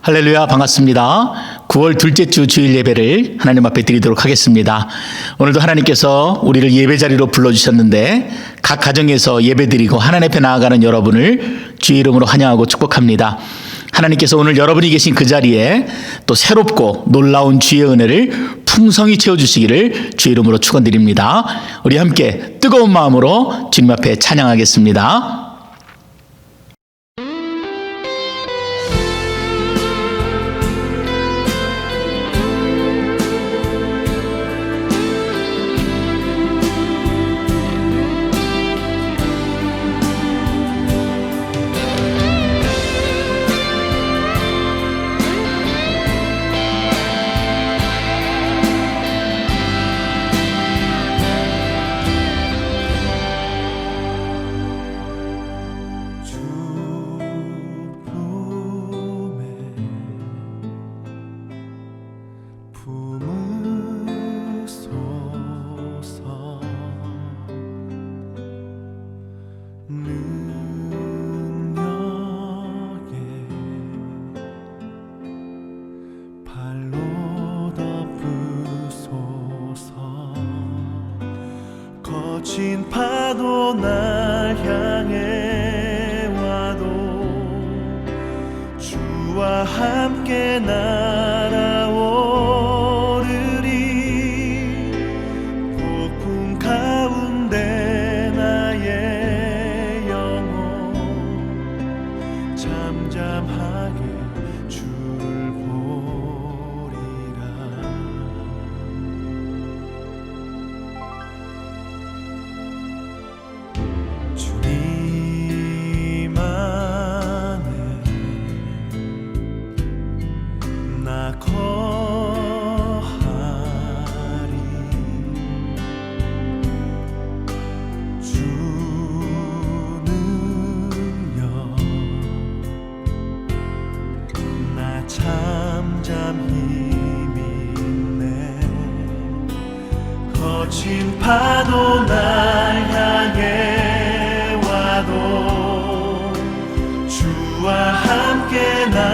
할렐루야, 반갑습니다. 9월 둘째 주 주일 예배를 하나님 앞에 드리도록 하겠습니다. 오늘도 하나님께서 우리를 예배 자리로 불러주셨는데 각 가정에서 예배 드리고 하나님 앞에 나아가는 여러분을 주의 이름으로 환영하고 축복합니다. 하나님께서 오늘 여러분이 계신 그 자리에 또 새롭고 놀라운 주의 은혜를 풍성히 채워주시기를 주의 이름으로 축원드립니다. 우리 함께 뜨거운 마음으로 주님 앞에 찬양하겠습니다. 거친 파도 날 향해 와도 주와 함께 날아오르리. 폭풍 가운데 나의 영혼 잠잠하게 주를 보리라. 주님 안에 나 거하리. 주 능력 나 잠잠히 믿네. 거친 파도 날 향해 와도 주와 함께 날아오르리.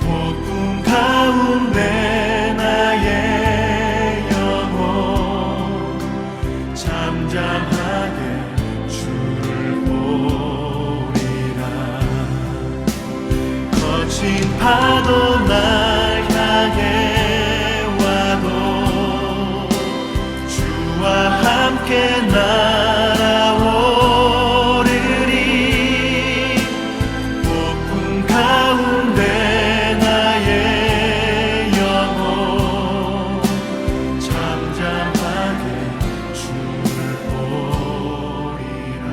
폭풍 가운데 나의 영혼 잠잠하게 주를 보리라. 거친 파도 날 향해 와도 주와 함께 날아오르리. 폭풍 가운데 나의 영혼 잠잠하게 주를 보리라.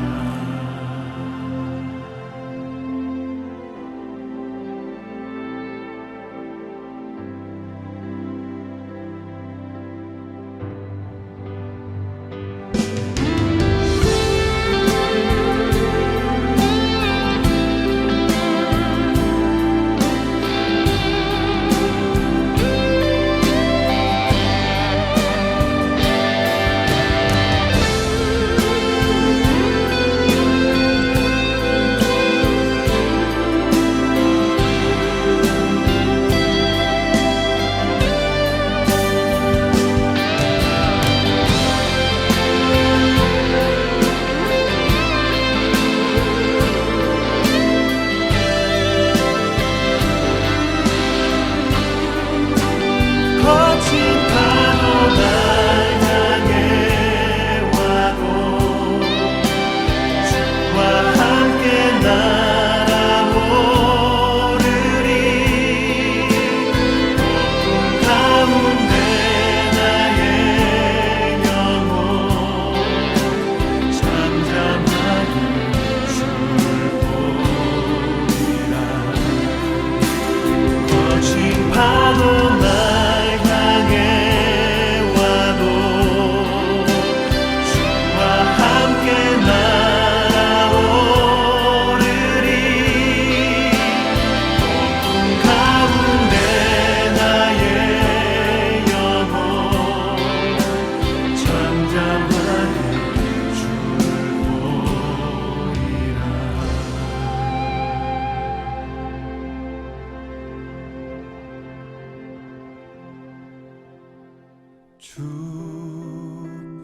주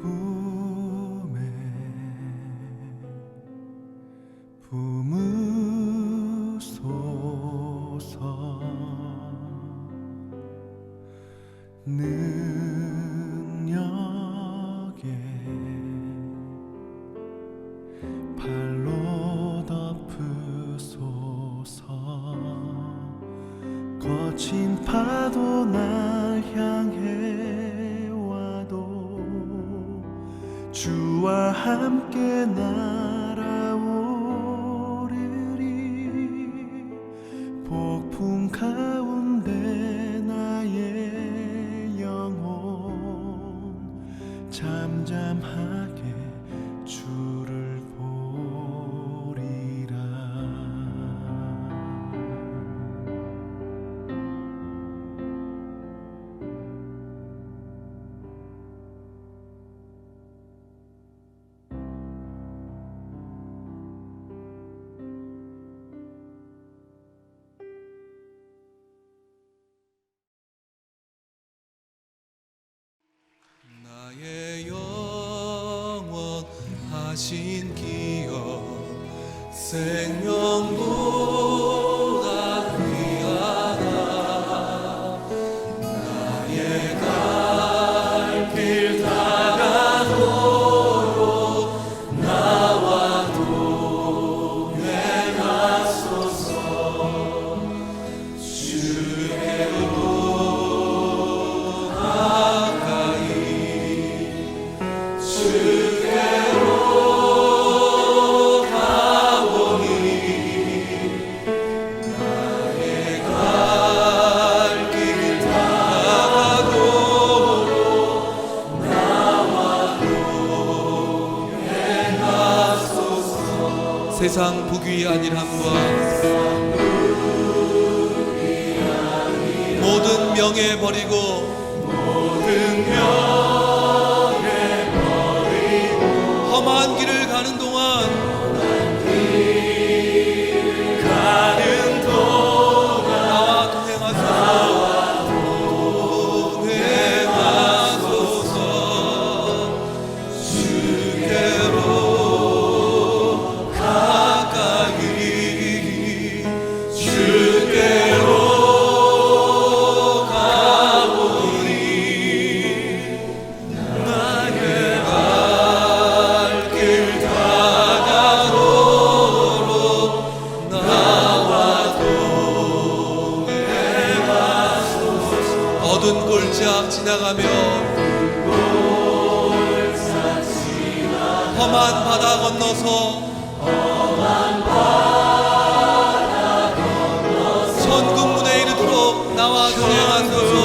품에 품으소서. 능력에 발로 덮으소서. 거친 파도 날 향해 와도 주와 함께 날아오르리. 폭풍 가운데 나의 영혼 잠잠하게 주를 보리라. 나의 영원 하신 기억 생명보다 귀하다. 나의 갈 길 다가도록 나와 동행하소서. 주께로 가까이 주께로 가오니. 나의 갈 길 다가도록 나와 동행하소서. 세상 부귀 아니함과 모든 명예 버리고 험한 길을 가는 동안 나와 동행하소서. 주께로 가까이 주께로 가오니. 나의 갈 길 다가도록 나와 동행하소서. 어두운 골짜 지나가며 험한 바다 건너서 천국문에 이르도록 나와 동행하소서.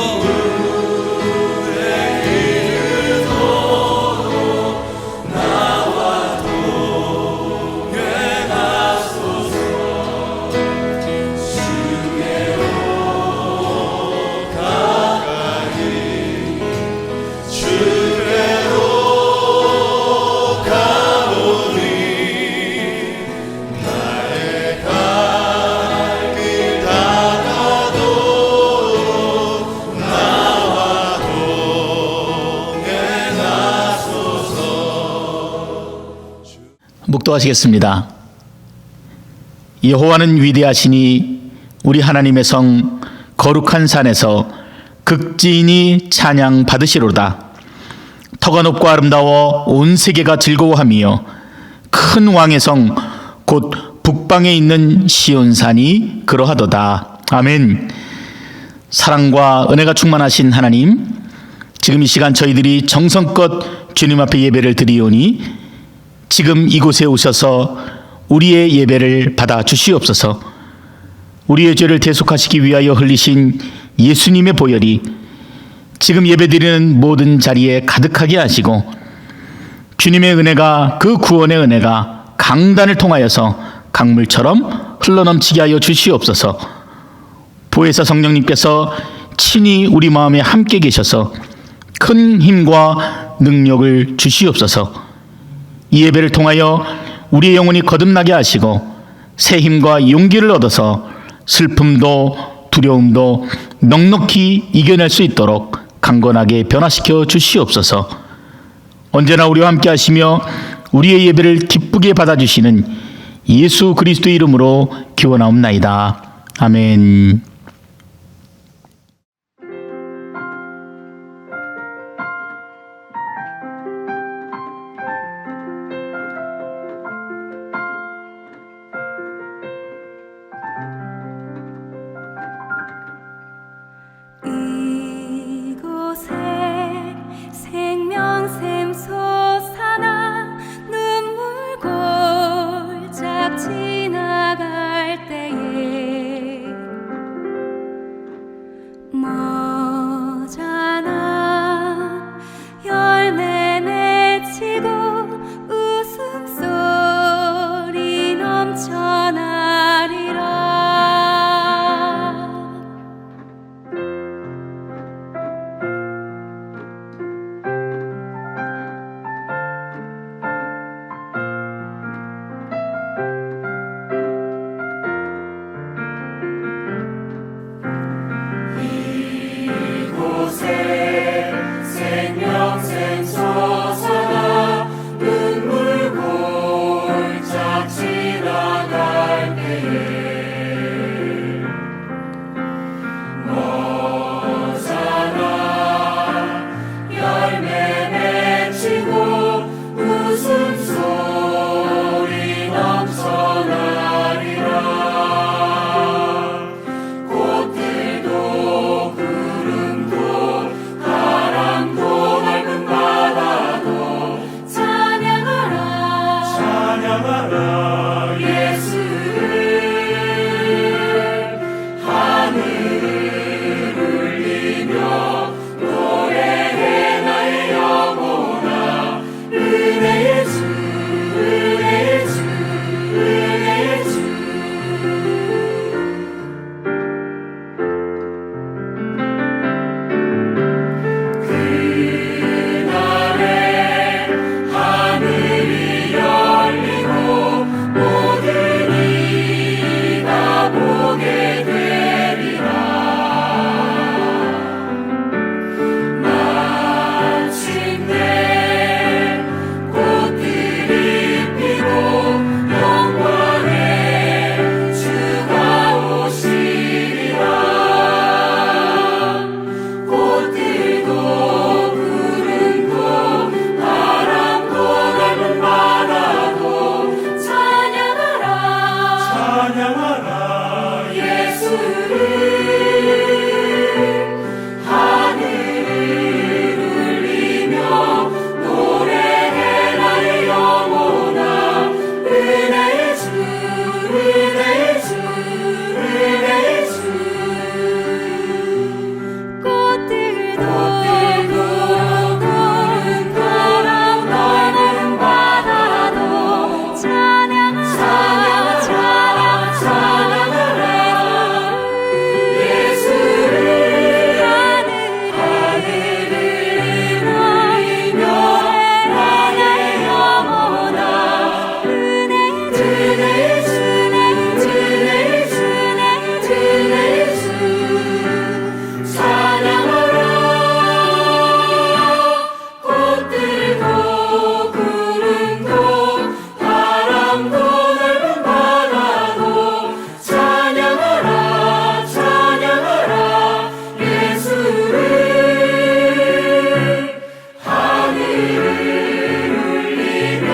묵도하시겠습니다. 여호와는 위대하시니 우리 하나님의 성 거룩한 산에서 극진히 찬양 받으시로다. 터가 높고 아름다워 온 세계가 즐거워하며 큰 왕의 성 곧 북방에 있는 시온산이 그러하도다. 아멘. 사랑과 은혜가 충만하신 하나님, 지금 이 시간 저희들이 정성껏 주님 앞에 예배를 드리오니 지금 이곳에 오셔서 우리의 예배를 받아 주시옵소서. 우리의 죄를 대속하시기 위하여 흘리신 예수님의 보혈이 지금 예배드리는 모든 자리에 가득하게 하시고 주님의 은혜가, 그 구원의 은혜가 강단을 통하여서 강물처럼 흘러넘치게 하여 주시옵소서. 보혜사 성령님께서 친히 우리 마음에 함께 계셔서 큰 힘과 능력을 주시옵소서. 이 예배를 통하여 우리의 영혼이 거듭나게 하시고 새 힘과 용기를 얻어서 슬픔도 두려움도 넉넉히 이겨낼 수 있도록 강건하게 변화시켜 주시옵소서. 언제나 우리와 함께 하시며 우리의 예배를 기쁘게 받아주시는 예수 그리스도의 이름으로 기원하옵나이다. 아멘. 이곳에 생명샘 솟아나 눈물 골짝 지나갈 때에 머잖아 열매 맺히고 웃음소리 넘쳐나리라. 생명샘 솟아나 눈물 골짝 지나갈 때에 머잖아 열매 맺히고 웃음소리 넘쳐나리라. 꽃들도 구름도 바람도 넓은 바다도 찬양하라 찬양하라 예수를. 하늘을 울리며 노래해 나의 영혼아. 은혜의 주 은혜의 주 은혜의 주. 그날에 하늘이 열리고 모든 이가 보게 되리라. 마침내 꽃들이 피고 영광의 주가 오시리라. 꽃들도 구름도 바람도 넓은 바다도 찬양하라 찬양하라 예수를. 하늘을 울리며 노래해 나의 영혼아. 은혜의 주 은혜의 주 은혜의 주. 꽃들도 구름 바람 넓은 바다도 찬양하라 찬양하라 예수를. 하늘을 울리며 나의 영혼아. 은혜의 주 은혜의 주 은혜의 주 은혜의 주. 찬양하라. 꽃들도 구름도 바람도 넓은 바다도 찬양하라 찬양하라 예수를. 하늘을 울리며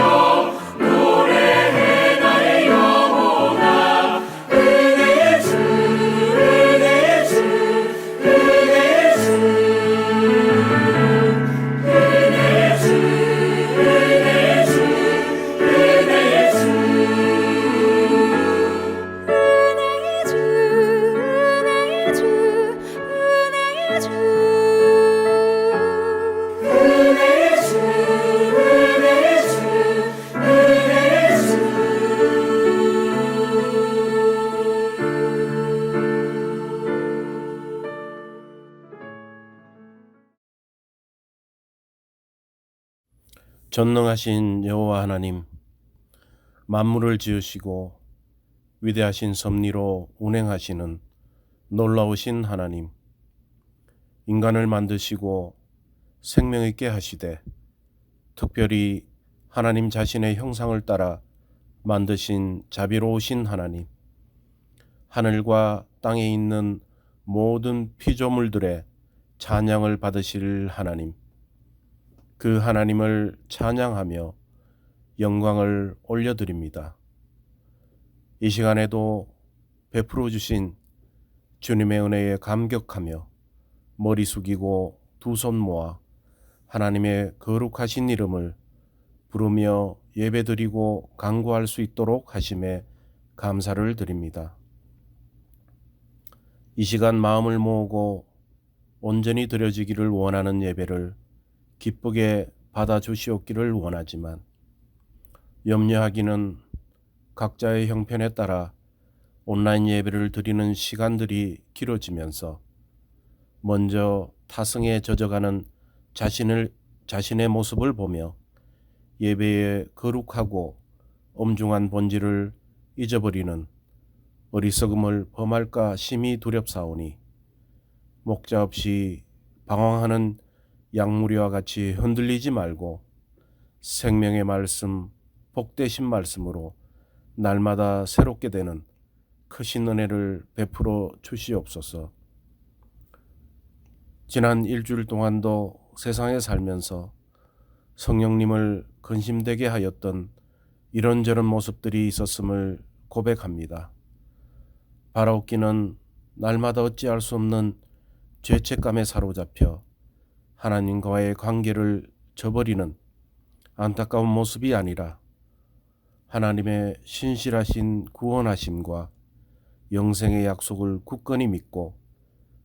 노래해 나의 영혼아. 은혜의 주 은혜의 주 은혜의 주. 은혜의 주 은혜의 주 은혜의 주. 은혜의 주 은혜의 주 은혜의 주. 은혜의 주 은혜의 주 은혜의 주. 전능하신 여호와 하나님, 만물을 지으시고 위대하신 섭리로 운행하시는 놀라우신 하나님, 인간을 만드시고 생명 있게 하시되 특별히 하나님 자신의 형상을 따라 만드신 자비로우신 하나님, 하늘과 땅에 있는 모든 피조물들의 찬양을 받으실 하나님, 그 하나님을 찬양하며 영광을 올려드립니다. 이 시간에도 베풀어 주신 주님의 은혜에 감격하며 머리 숙이고 두 손 모아 하나님의 거룩하신 이름을 부르며 예배드리고 간구할 수 있도록 하심에 감사를 드립니다. 이 시간 마음을 모으고 온전히 드려지기를 원하는 예배를 기쁘게 받아주시옵기를 원하지만 염려하기는 각자의 형편에 따라 온라인 예배를 드리는 시간들이 길어지면서 먼저 타성에 젖어가는 자신의 모습을 보며 예배의 거룩하고 엄중한 본질을 잊어버리는 어리석음을 범할까 심히 두렵사오니 목자 없이 방황하는 양무리와 같이 흔들리지 말고 생명의 말씀, 복되신 말씀으로 날마다 새롭게 되는 크신 은혜를 베풀어 주시옵소서. 지난 일주일 동안도 세상에 살면서 성령님을 근심되게 하였던 이런저런 모습들이 있었음을 고백합니다. 바라옵기는 날마다 어찌할 수 없는 죄책감에 사로잡혀 하나님과의 관계를 저버리는 안타까운 모습이 아니라 하나님의 신실하신 구원하심과 영생의 약속을 굳건히 믿고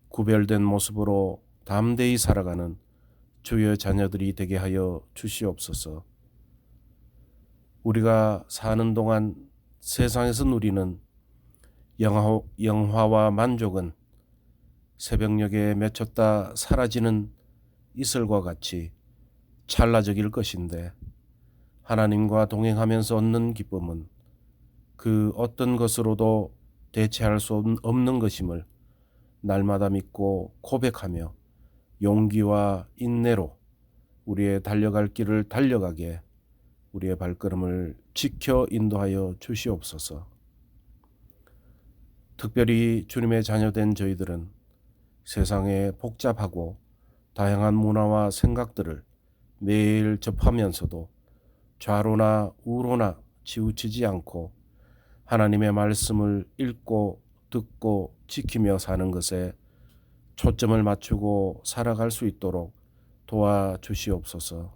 구별된 모습으로 담대히 살아가는 주의 자녀들이 되게 하여 주시옵소서. 우리가 사는 동안 세상에서 누리는 영화와 만족은 새벽녘에 맺혔다 사라지는 이슬과 같이 찰나적일 것인데 하나님과 동행하면서 얻는 기쁨은 그 어떤 것으로도 대체할 수 없는 것임을 날마다 믿고 고백하며 용기와 인내로 우리의 달려갈 길을 달려가게 우리의 발걸음을 지켜 인도하여 주시옵소서. 특별히 주님의 자녀된 저희들은 세상의 복잡하고 다양한 문화와 생각들을 매일 접하면서도 좌로나 우로나 치우치지 않고 하나님의 말씀을 읽고 듣고 지키며 사는 것에 초점을 맞추고 살아갈 수 있도록 도와주시옵소서.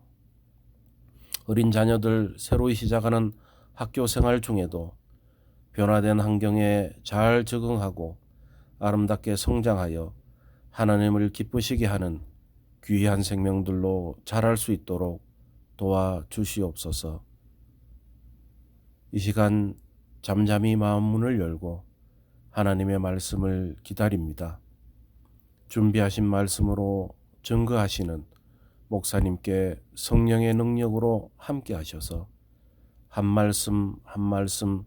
어린 자녀들 새로이 시작하는 학교 생활 중에도 변화된 환경에 잘 적응하고 아름답게 성장하여 하나님을 기쁘시게 하는 귀한 생명들로 자랄 수 있도록 도와주시옵소서. 이 시간 잠잠히 마음 문을 열고 하나님의 말씀을 기다립니다. 준비하신 말씀으로 증거하시는 목사님께 성령의 능력으로 함께 하셔서 한 말씀 한 말씀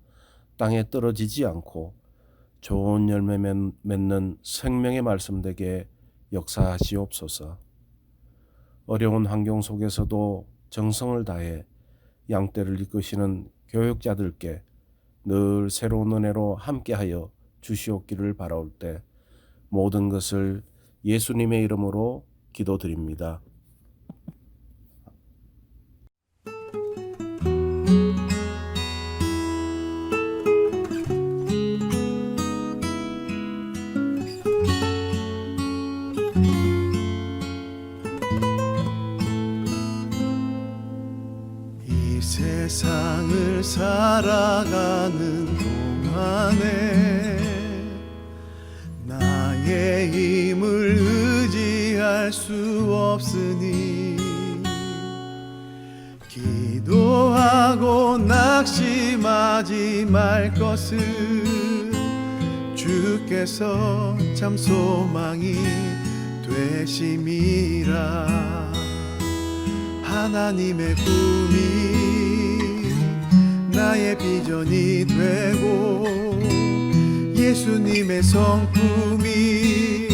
땅에 떨어지지 않고 좋은 열매 맺는 생명의 말씀 되게 역사하시옵소서. 어려운 환경 속에서도 정성을 다해 양떼를 이끄시는 교육자들께 늘 새로운 은혜로 함께하여 주시옵기를 바라올 때 모든 것을 예수님의 이름으로 기도드립니다. 이 세상을 살아가는 동안에 나의 힘을 의지할 수 없으니 기도하고 낙심하지 말 것을 주께서 참 소망이 되심이라. 하나님의 꿈이 나의 비전이 되고 예수님의 성품이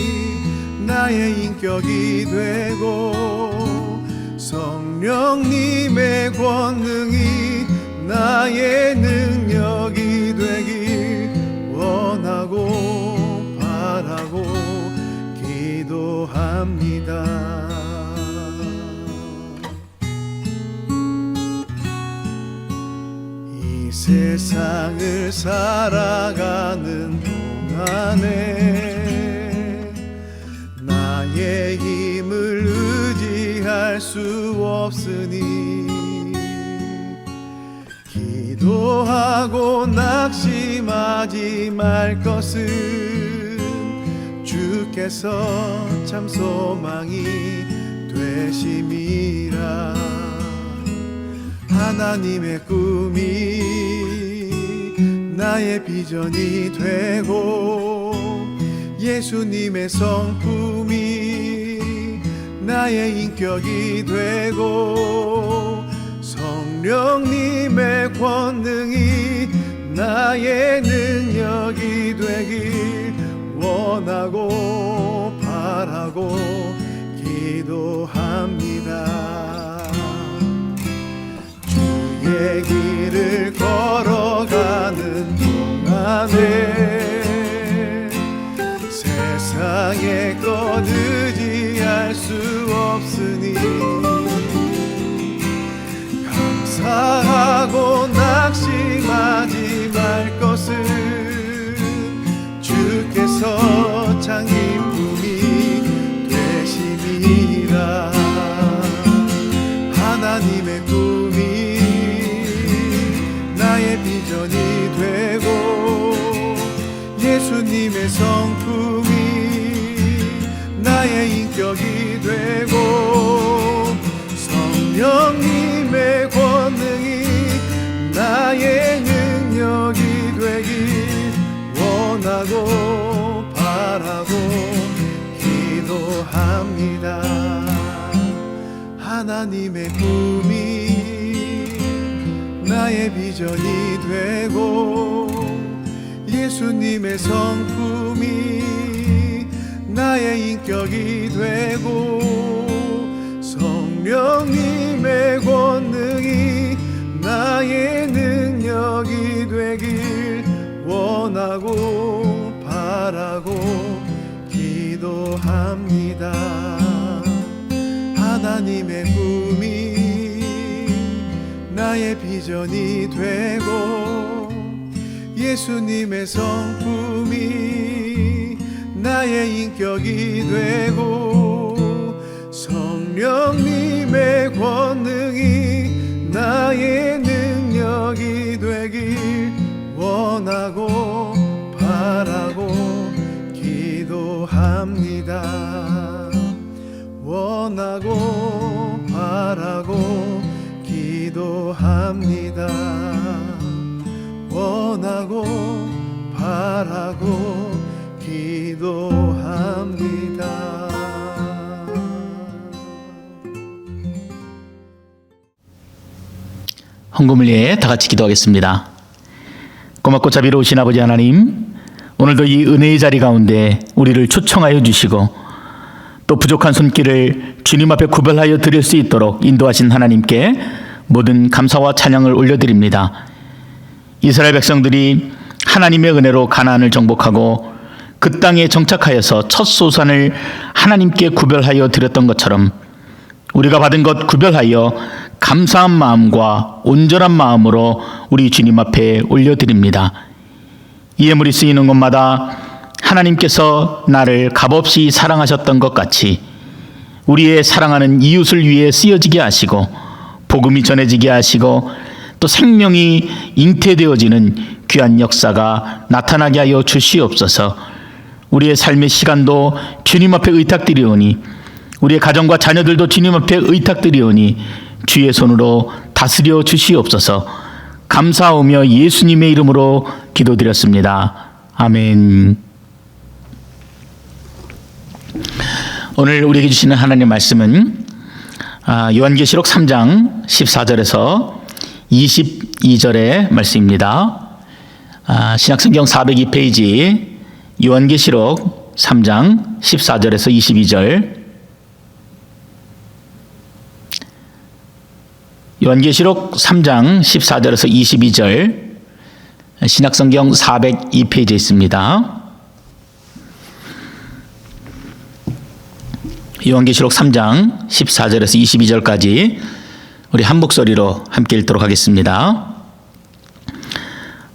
나의 인격이 되고 성령님의 권능이 나의 능력이 되길 원하고 바라고 기도합니다. 이 세상을 살아가는 동안에 나의 힘을 의지할 수 없으니 기도하고 낙심하지 말 것은 주께서 참 소망이 되심이라. 하나님의 꿈이 나의 비전이 되고 예수님의 성품이 나의 인격이 되고 성령님의 권능이 나의 능력이 되길 원하고 바라고 기도합니다. 주의 길을 걸어가는 동안에 세상의 것 의지할 수 없으니 감사하고 낙심하지 말 것은 주께서 장인품이 되심이라. 하나님의 꿈이 나의 비전이 되고 예수님의 성품이 나의 인격이 되고 성령님의 권능이 나의 능력이 되길 원하고 바라고 기도합니다. 하나님의 꿈이 나의 비전이 되고 예수님의 성품이 나의 인격이 되고 성령님의 권능이 나의 능력이 되길 원하고 바라고 기도합니다. 하나님의 꿈이 나의 비전이 되고 예수님의 성품이 나의 인격이 되고 성령님의 권능이 나의 능력이 되길 원하고 바라고 기도합니다. 원하고 바라고 기도합니다. 원하고 바라고 기도합니다. 헌금을 위해 다 같이 기도하겠습니다. 고맙고 자비로우신 아버지 하나님, 오늘도 이 은혜의 자리 가운데 우리를 초청하여 주시고 또 부족한 손길을 주님 앞에 구별하여 드릴 수 있도록 인도하신 하나님께 모든 감사와 찬양을 올려드립니다. 이스라엘 백성들이 하나님의 은혜로 가나안을 정복하고 그 땅에 정착하여서 첫 소산을 하나님께 구별하여 드렸던 것처럼 우리가 받은 것 구별하여 감사한 마음과 온전한 마음으로 우리 주님 앞에 올려드립니다. 이 예물이 쓰이는 곳마다 하나님께서 나를 값없이 사랑하셨던 것 같이 우리의 사랑하는 이웃을 위해 쓰여지게 하시고 복음이 전해지게 하시고 또 생명이 잉태되어지는 귀한 역사가 나타나게 하여 주시옵소서. 우리의 삶의 시간도 주님 앞에 의탁드리오니 우리의 가정과 자녀들도 주님 앞에 의탁드리오니 주의 손으로 다스려 주시옵소서. 감사하오며 예수님의 이름으로 기도드렸습니다. 아멘. 오늘 우리에게 주시는 하나님의 말씀은 요한계시록 3장 14절에서 22절의 말씀입니다. 신약성경 402페이지 요한계시록 3장 14절에서 22절, 요한계시록 3장 14절에서 22절, 신약성경 402페이지에 있습니다. 요한계시록 3장 14절에서 22절까지 우리 한 목소리로 함께 읽도록 하겠습니다.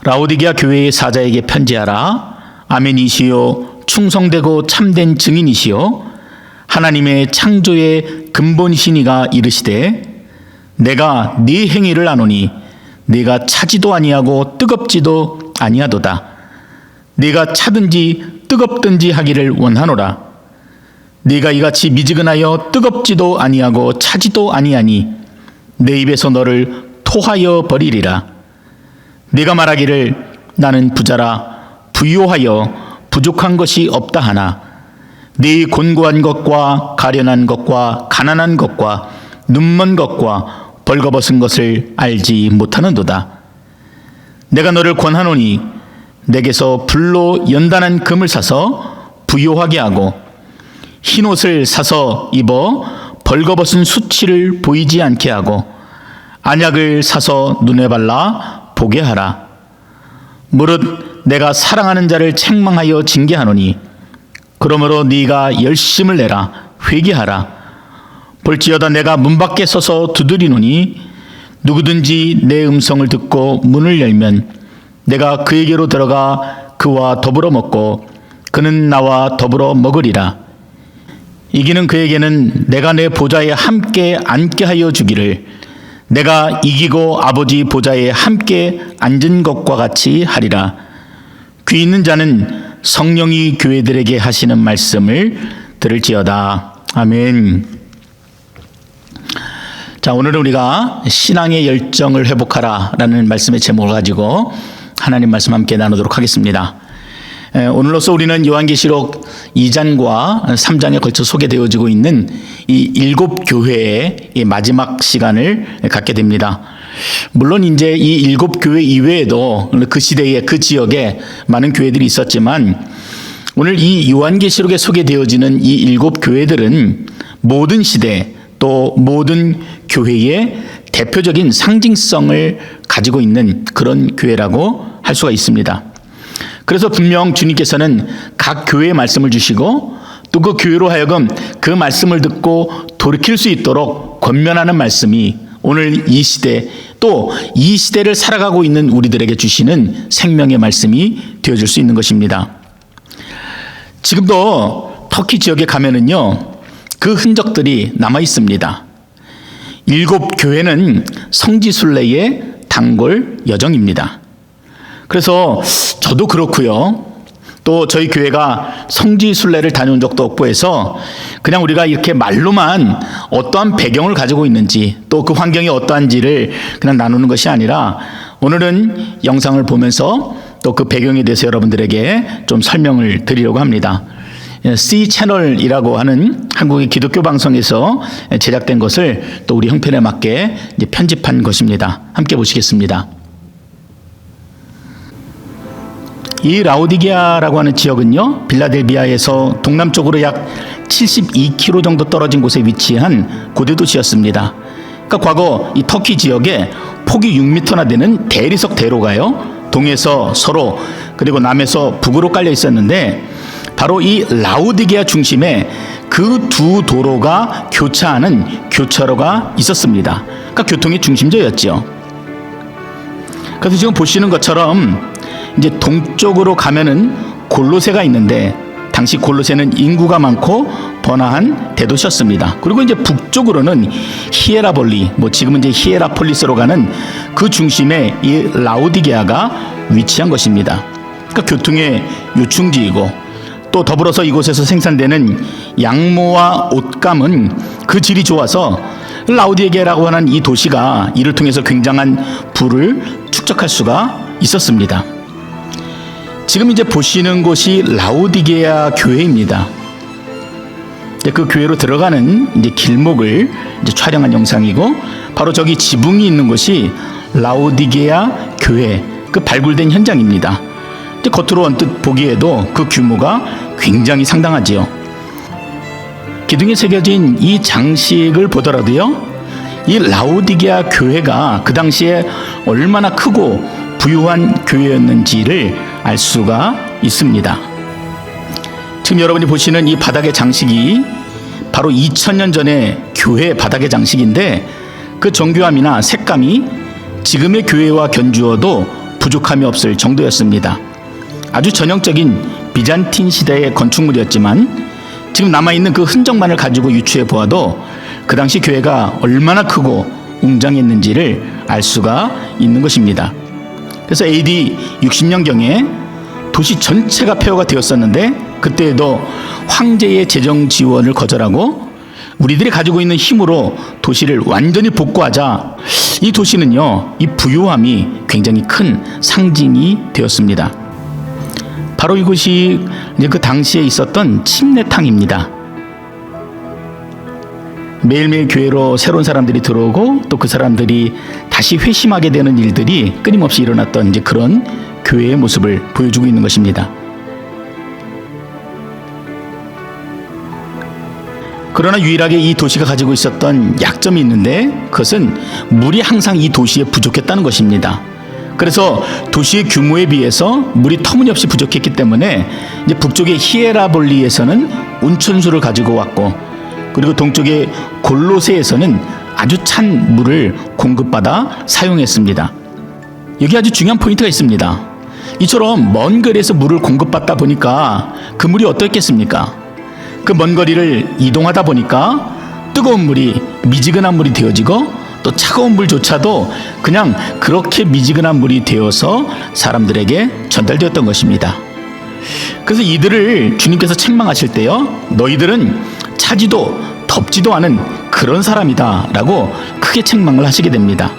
라오디게아 교회의 사자에게 편지하라. 아멘이시요 충성되고 참된 증인이시요 하나님의 창조의 근본이시니가 이르시되 내가 네 행위를 아노니 네가 차지도 아니하고 뜨겁지도 아니하도다. 네가 차든지 뜨겁든지 하기를 원하노라. 네가 이같이 미지근하여 뜨겁지도 아니하고 차지도 아니하니 내 입에서 너를 토하여 버리리라. 네가 말하기를 나는 부자라 부요하여 부족한 것이 없다 하나 네 곤고한 것과 가련한 것과 가난한 것과 눈먼 것과 벌거벗은 것을 알지 못하는도다. 내가 너를 권하노니 내게서 불로 연단한 금을 사서 부요하게 하고 흰 옷을 사서 입어 벌거벗은 수치를 보이지 않게 하고 안약을 사서 눈에 발라 보게 하라. 무릇 내가 사랑하는 자를 책망하여 징계하노니 그러므로 네가 열심을 내라 회개하라. 볼지어다 내가 문 밖에 서서 두드리노니 누구든지 내 음성을 듣고 문을 열면 내가 그에게로 들어가 그와 더불어 먹고 그는 나와 더불어 먹으리라. 이기는 그에게는 내가 내 보좌에 함께 앉게 하여 주기를 내가 이기고 아버지 보좌에 함께 앉은 것과 같이 하리라. 귀 있는 자는 성령이 교회들에게 하시는 말씀을 들을지어다. 아멘. 자, 오늘은 우리가 신앙의 열정을 회복하라라는 말씀의 제목을 가지고 하나님 말씀 함께 나누도록 하겠습니다. 오늘로써 우리는 요한계시록 2장과 3장에 걸쳐 소개되어지고 있는 이 7교회의 이 마지막 시간을 갖게 됩니다. 물론 이제 이 7교회 이외에도 그 시대에 그 지역에 많은 교회들이 있었지만 오늘 이 요한계시록에 소개되어지는 이 7교회들은 모든 시대 또 모든 교회의 대표적인 상징성을 가지고 있는 그런 교회라고 할 수가 있습니다. 그래서 분명 주님께서는 각 교회에 말씀을 주시고 또 그 교회로 하여금 그 말씀을 듣고 돌이킬 수 있도록 권면하는 말씀이 오늘 이 시대 또 이 시대를 살아가고 있는 우리들에게 주시는 생명의 말씀이 되어줄 수 있는 것입니다. 지금도 터키 지역에 가면은요 그 흔적들이 남아 있습니다. 7교회는 성지순례의 단골 여정입니다. 그래서 저도 그렇고요. 또 저희 교회가 성지순례를 다녀온 적도 없고 해서 그냥 우리가 이렇게 말로만 어떠한 배경을 가지고 있는지 또 그 환경이 어떠한지를 그냥 나누는 것이 아니라 오늘은 영상을 보면서 또 그 배경에 대해서 여러분들에게 좀 설명을 드리려고 합니다. C 채널이라고 하는 한국의 기독교 방송에서 제작된 것을 또 우리 형편에 맞게 이제 편집한 것입니다. 함께 보시겠습니다. 이 라오디게아라고 하는 지역은요 빌라델비아에서 동남쪽으로 약 72km 정도 떨어진 곳에 위치한 고대 도시였습니다. 그러니까 과거 이 터키 지역에 폭이 6m나 되는 대리석 대로가요 동에서 서로 그리고 남에서 북으로 깔려 있었는데 바로 이 라오디게아 중심에 그 두 도로가 교차하는 교차로가 있었습니다. 그러니까 교통의 중심지였죠. 그래서 지금 보시는 것처럼 이제 동쪽으로 가면은 골로새가 있는데 당시 골로새는 인구가 많고 번화한 대도시였습니다. 그리고 이제 북쪽으로는 히에라볼리, 지금은 이제 히에라폴리스로 가는 그 중심에 이 라오디게아가 위치한 것입니다. 그러니까 교통의 요충지이고 또 더불어서 이곳에서 생산되는 양모와 옷감은 그 질이 좋아서 라오디게아라고 하는 이 도시가 이를 통해서 굉장한 부를 축적할 수가 있었습니다. 지금 이제 보시는 곳이 라오디게아 교회입니다. 그 교회로 들어가는 이제 길목을 이제 촬영한 영상이고 바로 저기 지붕이 있는 곳이 라오디게아 교회 그 발굴된 현장입니다. 겉으로 언뜻 보기에도 그 규모가 굉장히 상당하지요. 기둥에 새겨진 이 장식을 보더라도요, 이 라오디게아 교회가 그 당시에 얼마나 크고 부유한 교회였는지를 알 수가 있습니다. 지금 여러분이 보시는 이 바닥의 장식이 바로 2000년 전의 교회 바닥의 장식인데, 그 정교함이나 색감이 지금의 교회와 견주어도 부족함이 없을 정도였습니다. 아주 전형적인 비잔틴 시대의 건축물이었지만 지금 남아있는 그 흔적만을 가지고 유추해 보아도 그 당시 교회가 얼마나 크고 웅장했는지를 알 수가 있는 것입니다. 그래서 AD 60년경에 도시 전체가 폐허가 되었었는데, 그때에도 황제의 재정 지원을 거절하고 우리들이 가지고 있는 힘으로 도시를 완전히 복구하자 이 도시는요, 이 부유함이 굉장히 큰 상징이 되었습니다. 바로 이곳이 이제 그 당시에 있었던 침례탕입니다. 매일매일 교회로 새로운 사람들이 들어오고 또 그 사람들이 다시 회심하게 되는 일들이 끊임없이 일어났던 이제 그런 교회의 모습을 보여주고 있는 것입니다. 그러나 유일하게 이 도시가 가지고 있었던 약점이 있는데, 그것은 물이 항상 이 도시에 부족했다는 것입니다. 그래서 도시의 규모에 비해서 물이 터무니없이 부족했기 때문에 이제 북쪽의 히에라볼리에서는 온천수를 가지고 왔고, 그리고 동쪽의 골로세에서는 아주 찬 물을 공급받아 사용했습니다. 여기 아주 중요한 포인트가 있습니다. 이처럼 먼 거리에서 물을 공급받다 보니까 그 물이 어떻겠습니까? 그 먼 거리를 이동하다 보니까 뜨거운 물이 미지근한 물이 되어지고, 또 차가운 물조차도 그냥 그렇게 미지근한 물이 되어서 사람들에게 전달되었던 것입니다. 그래서 이들을 주님께서 책망하실 때요, 너희들은 차지도 덥지도 않은 그런 사람이다 라고 크게 책망을 하시게 됩니다.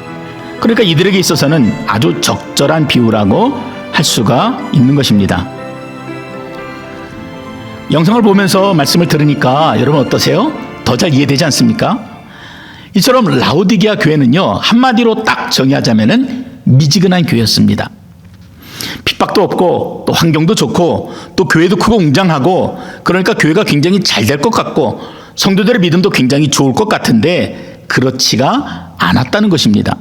그러니까 이들에게 있어서는 아주 적절한 비유라고 할 수가 있는 것입니다. 영상을 보면서 말씀을 들으니까 여러분 어떠세요? 더 잘 이해되지 않습니까? 이처럼 라오디게아 교회는요, 한마디로 딱 정의하자면은 미지근한 교회였습니다. 핍박도 없고 또 환경도 좋고 또 교회도 크고 웅장하고, 그러니까 교회가 굉장히 잘 될 것 같고 성도들의 믿음도 굉장히 좋을 것 같은데 그렇지가 않았다는 것입니다.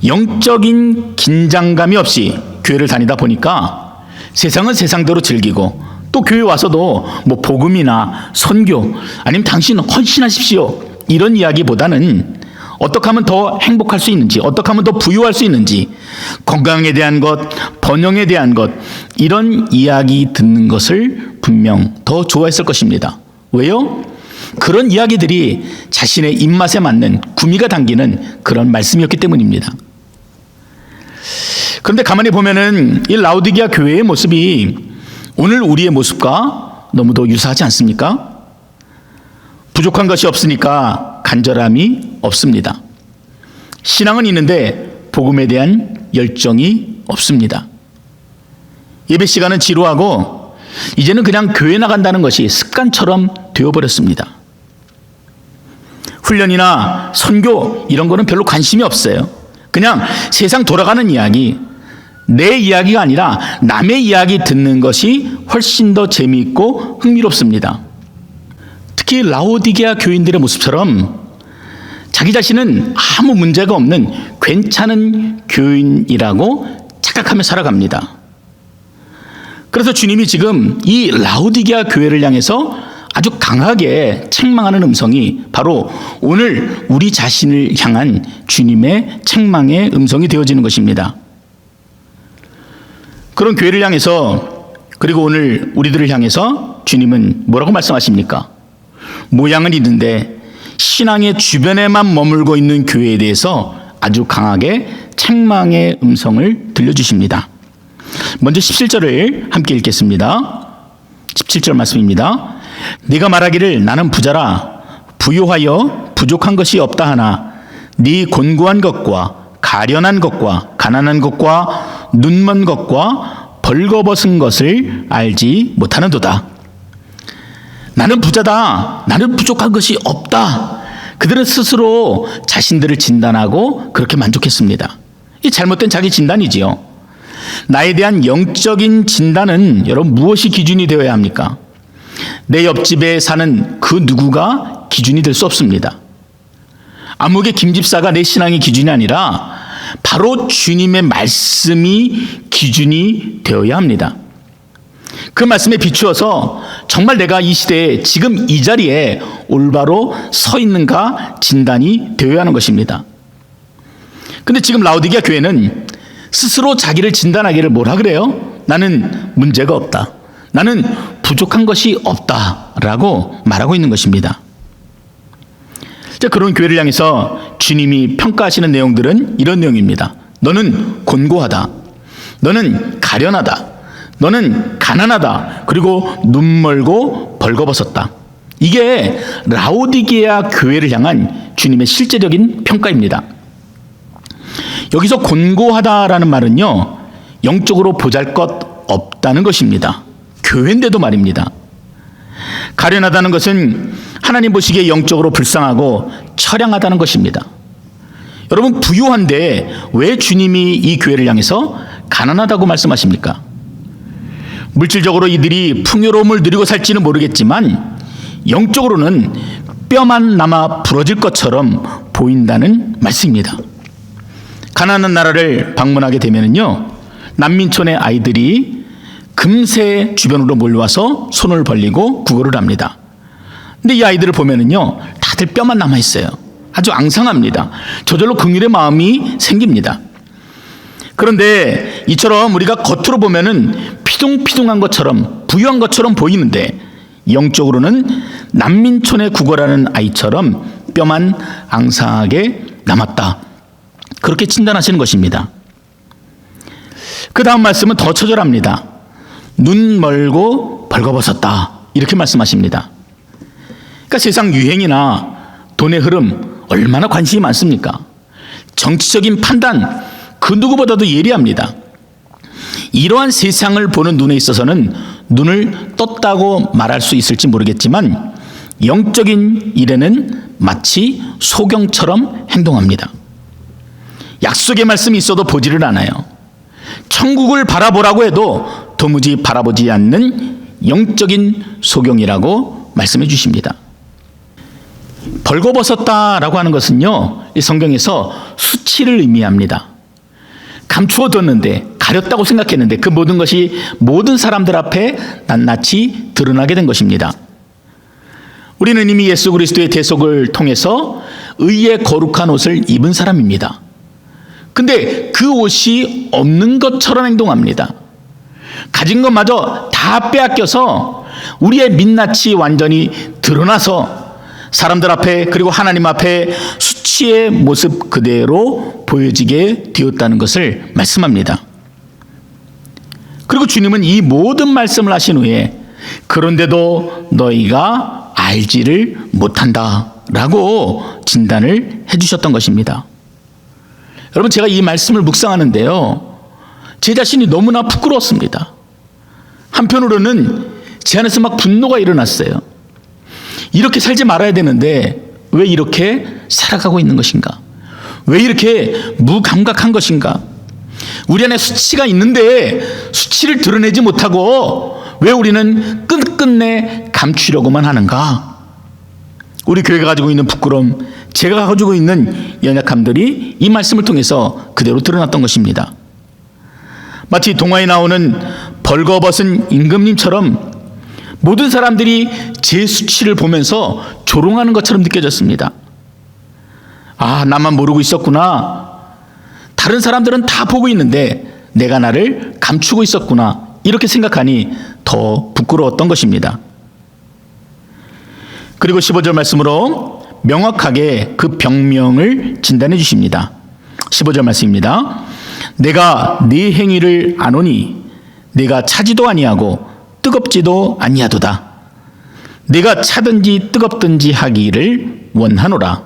영적인 긴장감이 없이 교회를 다니다 보니까 세상은 세상대로 즐기고, 또 교회 와서도 뭐 복음이나 선교 아니면 당신 헌신하십시오 이런 이야기보다는 어떻게 하면 더 행복할 수 있는지, 어떻게 하면 더 부유할 수 있는지, 건강에 대한 것, 번영에 대한 것, 이런 이야기 듣는 것을 분명 더 좋아했을 것입니다. 왜요? 그런 이야기들이 자신의 입맛에 맞는 구미가 당기는 그런 말씀이었기 때문입니다. 그런데 가만히 보면은 이 라오디게아 교회의 모습이 오늘 우리의 모습과 너무도 유사하지 않습니까? 부족한 것이 없으니까 간절함이 없습니다. 신앙은 있는데 복음에 대한 열정이 없습니다. 예배 시간은 지루하고 이제는 그냥 교회 나간다는 것이 습관처럼 되어버렸습니다. 훈련이나 선교 이런 거는 별로 관심이 없어요. 그냥 세상 돌아가는 이야기, 내 이야기가 아니라 남의 이야기 듣는 것이 훨씬 더 재미있고 흥미롭습니다. 특히 라오디게아 교인들의 모습처럼 자기 자신은 아무 문제가 없는 괜찮은 교인이라고 착각하며 살아갑니다. 그래서 주님이 지금 이 라오디게아 교회를 향해서 아주 강하게 책망하는 음성이 바로 오늘 우리 자신을 향한 주님의 책망의 음성이 되어지는 것입니다. 그런 교회를 향해서, 그리고 오늘 우리들을 향해서 주님은 뭐라고 말씀하십니까? 모양은 있는데 신앙의 주변에만 머물고 있는 교회에 대해서 아주 강하게 책망의 음성을 들려주십니다. 먼저 17절을 함께 읽겠습니다. 17절 말씀입니다. 네가 말하기를 나는 부자라 부유하여 부족한 것이 없다 하나 네 곤고한 것과 가련한 것과 가난한 것과 눈먼 것과 벌거벗은 것을 알지 못하는도다. 나는 부자다. 나는 부족한 것이 없다. 그들은 스스로 자신들을 진단하고 그렇게 만족했습니다. 이 잘못된 자기 진단이지요. 나에 대한 영적인 진단은 여러분 무엇이 기준이 되어야 합니까? 내 옆집에 사는 그 누구가 기준이 될 수 없습니다. 아무개 김집사가 내 신앙의 기준이 아니라 바로 주님의 말씀이 기준이 되어야 합니다. 그 말씀에 비추어서 정말 내가 이 시대에 지금 이 자리에 올바로 서 있는가 진단이 되어야 하는 것입니다. 근데 지금 라오디게아 교회는 스스로 자기를 진단하기를 뭐라 그래요? 나는 문제가 없다. 나는 부족한 것이 없다라고 말하고 있는 것입니다. 자, 그런 교회를 향해서 주님이 평가하시는 내용들은 이런 내용입니다. 너는 곤고하다. 너는 가련하다. 너는 가난하다. 그리고 눈 멀고 벌거벗었다. 이게 라오디게아 교회를 향한 주님의 실제적인 평가입니다. 여기서 곤고하다라는 말은요, 영적으로 보잘것 없다는 것입니다. 교회인데도 말입니다. 가련하다는 것은 하나님 보시기에 영적으로 불쌍하고 처량하다는 것입니다. 여러분, 부유한데 왜 주님이 이 교회를 향해서 가난하다고 말씀하십니까? 물질적으로 이들이 풍요로움을 누리고 살지는 모르겠지만 영적으로는 뼈만 남아 부러질 것처럼 보인다는 말씀입니다. 가나안 나라를 방문하게 되면요, 난민촌의 아이들이 금세 주변으로 몰려와서 손을 벌리고 구걸을 합니다. 근데 이 아이들을 보면은요, 다들 뼈만 남아 있어요. 아주 앙상합니다. 저절로 긍휼의 마음이 생깁니다. 그런데 이처럼 우리가 겉으로 보면은 피둥피둥한 것처럼 부유한 것처럼 보이는데 영적으로는 난민촌에 구걸하는 아이처럼 뼈만 앙상하게 남았다. 그렇게 진단하시는 것입니다. 그 다음 말씀은 더 처절합니다. 눈 멀고 벌거벗었다. 이렇게 말씀하십니다. 그러니까 세상 유행이나 돈의 흐름 얼마나 관심이 많습니까? 정치적인 판단 그 누구보다도 예리합니다. 이러한 세상을 보는 눈에 있어서는 눈을 떴다고 말할 수 있을지 모르겠지만 영적인 일에는 마치 소경처럼 행동합니다. 약속의 말씀이 있어도 보지를 않아요. 천국을 바라보라고 해도 도무지 바라보지 않는 영적인 소경이라고 말씀해 주십니다. 벌거벗었다라고 하는 것은요, 이 성경에서 수치를 의미합니다. 감추어뒀는데, 가렸다고 생각했는데 그 모든 것이 모든 사람들 앞에 낱낱이 드러나게 된 것입니다. 우리는 이미 예수 그리스도의 대속을 통해서 의의 거룩한 옷을 입은 사람입니다. 근데 그 옷이 없는 것처럼 행동합니다. 가진 것마저 다 빼앗겨서 우리의 민낯이 완전히 드러나서 사람들 앞에 그리고 하나님 앞에 수치의 모습 그대로 보여지게 되었다는 것을 말씀합니다. 그리고 주님은 이 모든 말씀을 하신 후에 그런데도 너희가 알지를 못한다 라고 진단을 해주셨던 것입니다. 여러분, 제가 이 말씀을 묵상하는데요, 제 자신이 너무나 부끄러웠습니다. 한편으로는 제 안에서 막 분노가 일어났어요. 이렇게 살지 말아야 되는데 왜 이렇게 살아가고 있는 것인가? 왜 이렇게 무감각한 것인가? 우리 안에 수치가 있는데 수치를 드러내지 못하고 왜 우리는 끝끝내 감추려고만 하는가? 우리 교회가 가지고 있는 부끄러움, 제가 가지고 있는 연약함들이 이 말씀을 통해서 그대로 드러났던 것입니다. 마치 동화에 나오는 벌거벗은 임금님처럼 모든 사람들이 제 수치를 보면서 조롱하는 것처럼 느껴졌습니다. 아, 나만 모르고 있었구나. 다른 사람들은 다 보고 있는데 내가 나를 감추고 있었구나. 이렇게 생각하니 더 부끄러웠던 것입니다. 그리고 15절 말씀으로 명확하게 그 병명을 진단해 주십니다. 15절 말씀입니다. 내가 네 행위를 아노니 내가 차지도 아니하고 뜨겁지도 아니하도다. 내가 차든지 뜨겁든지 하기를 원하노라.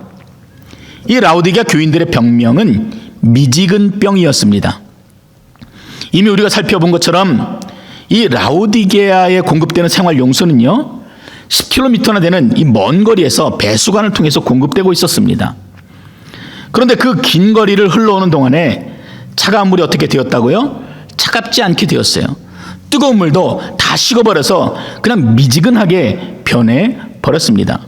이 라오디게아 교인들의 병명은 미지근 병이었습니다. 이미 우리가 살펴본 것처럼 이 라오디게아에 공급되는 생활 용수는요, 10km나 되는 이 먼 거리에서 배수관을 통해서 공급되고 있었습니다. 그런데 그 긴 거리를 흘러오는 동안에 차가운 물이 어떻게 되었다고요? 차갑지 않게 되었어요. 뜨거운 물도 다 식어버려서 그냥 미지근하게 변해버렸습니다.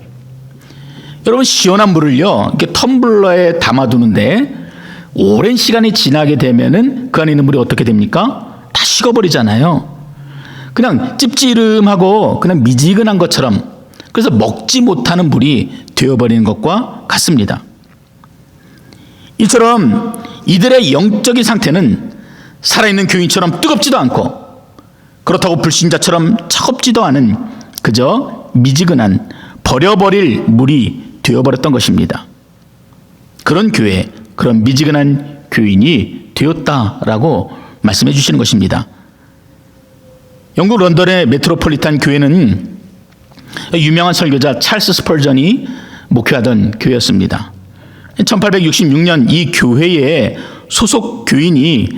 여러분, 시원한 물을요, 이렇게 텀블러에 담아두는데 오랜 시간이 지나게 되면은 그 안에 있는 물이 어떻게 됩니까? 다 식어버리잖아요. 그냥 찝찝하고 그냥 미지근한 것처럼, 그래서 먹지 못하는 물이 되어버리는 것과 같습니다. 이처럼 이들의 영적인 상태는 살아있는 교인처럼 뜨겁지도 않고 그렇다고 불신자처럼 차갑지도 않은 그저 미지근한 버려버릴 물이 되어버렸던 것입니다. 그런 교회, 그런 미지근한 교인이 되었다라고 말씀해 주시는 것입니다. 영국 런던의 메트로폴리탄 교회는 유명한 설교자 찰스 스펄전이 목회하던 교회였습니다. 1866년 이 교회의 소속 교인이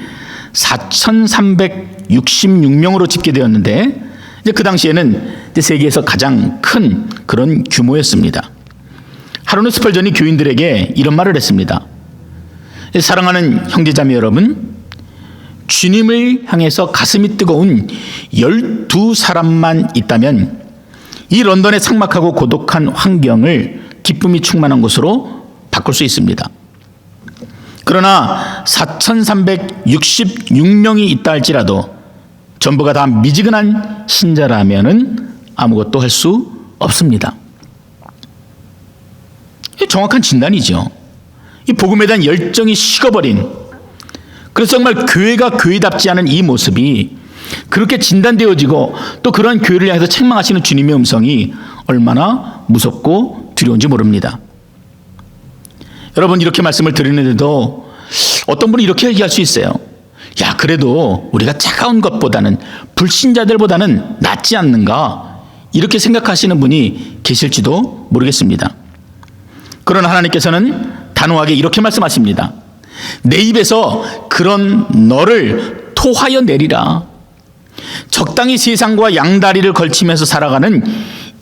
4,366명으로 집계되었는데, 이제 그 당시에는 세계에서 가장 큰 그런 규모였습니다. 하루는 스펄전이 교인들에게 이런 말을 했습니다. 사랑하는 형제자매 여러분, 주님을 향해서 가슴이 뜨거운 12사람만 있다면 이 런던의 삭막하고 고독한 환경을 기쁨이 충만한 곳으로 바꿀 수 있습니다. 그러나 4,366명이 있다 할지라도 전부가 다 미지근한 신자라면은 아무것도 할 수 없습니다. 정확한 진단이죠. 이 복음에 대한 열정이 식어버린, 그래서 정말 교회가 교회답지 않은 이 모습이 그렇게 진단되어지고 또 그런 교회를 향해서 책망하시는 주님의 음성이 얼마나 무섭고 두려운지 모릅니다. 여러분, 이렇게 말씀을 드리는데도 어떤 분이 이렇게 얘기할 수 있어요. 야, 그래도 우리가 차가운 것보다는 불신자들보다는 낫지 않는가, 이렇게 생각하시는 분이 계실지도 모르겠습니다. 그러나 하나님께서는 단호하게 이렇게 말씀하십니다. 내 입에서 그런 너를 토하여 내리라. 적당히 세상과 양다리를 걸치면서 살아가는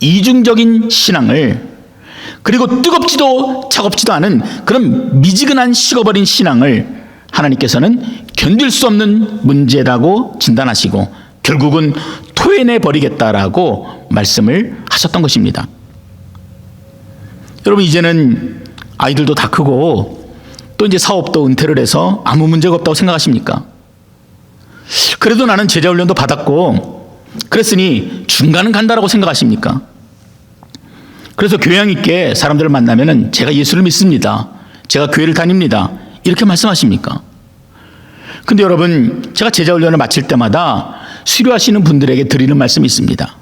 이중적인 신앙을, 그리고 뜨겁지도 차갑지도 않은 그런 미지근한 식어버린 신앙을 하나님께서는 견딜 수 없는 문제라고 진단하시고 결국은 토해내 버리겠다라고 말씀을 하셨던 것입니다. 여러분, 이제는 아이들도 다 크고 또 이제 사업도 은퇴를 해서 아무 문제가 없다고 생각하십니까? 그래도 나는 제자 훈련도 받았고 그랬으니 중간은 간다라고 생각하십니까? 그래서 교양 있게 사람들을 만나면은 제가 예수를 믿습니다, 제가 교회를 다닙니다, 이렇게 말씀하십니까? 근데 여러분, 제가 제자 훈련을 마칠 때마다 수료하시는 분들에게 드리는 말씀이 있습니다.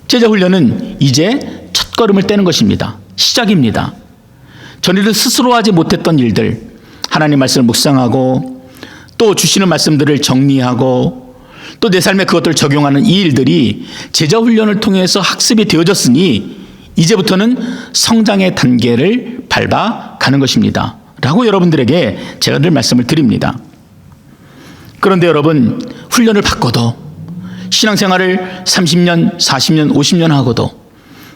제자 훈련은 이제 첫걸음을 떼는 것입니다. 시작입니다. 전에는 스스로 하지 못했던 일들, 하나님 말씀을 묵상하고 또 주시는 말씀들을 정리하고 또 내 삶에 그것들을 적용하는 이 일들이 제자 훈련을 통해서 학습이 되어졌으니 이제부터는 성장의 단계를 밟아가는 것입니다 라고 여러분들에게 제가 늘 말씀을 드립니다. 그런데 여러분, 훈련을 받고도 신앙생활을 30년, 40년, 50년 하고도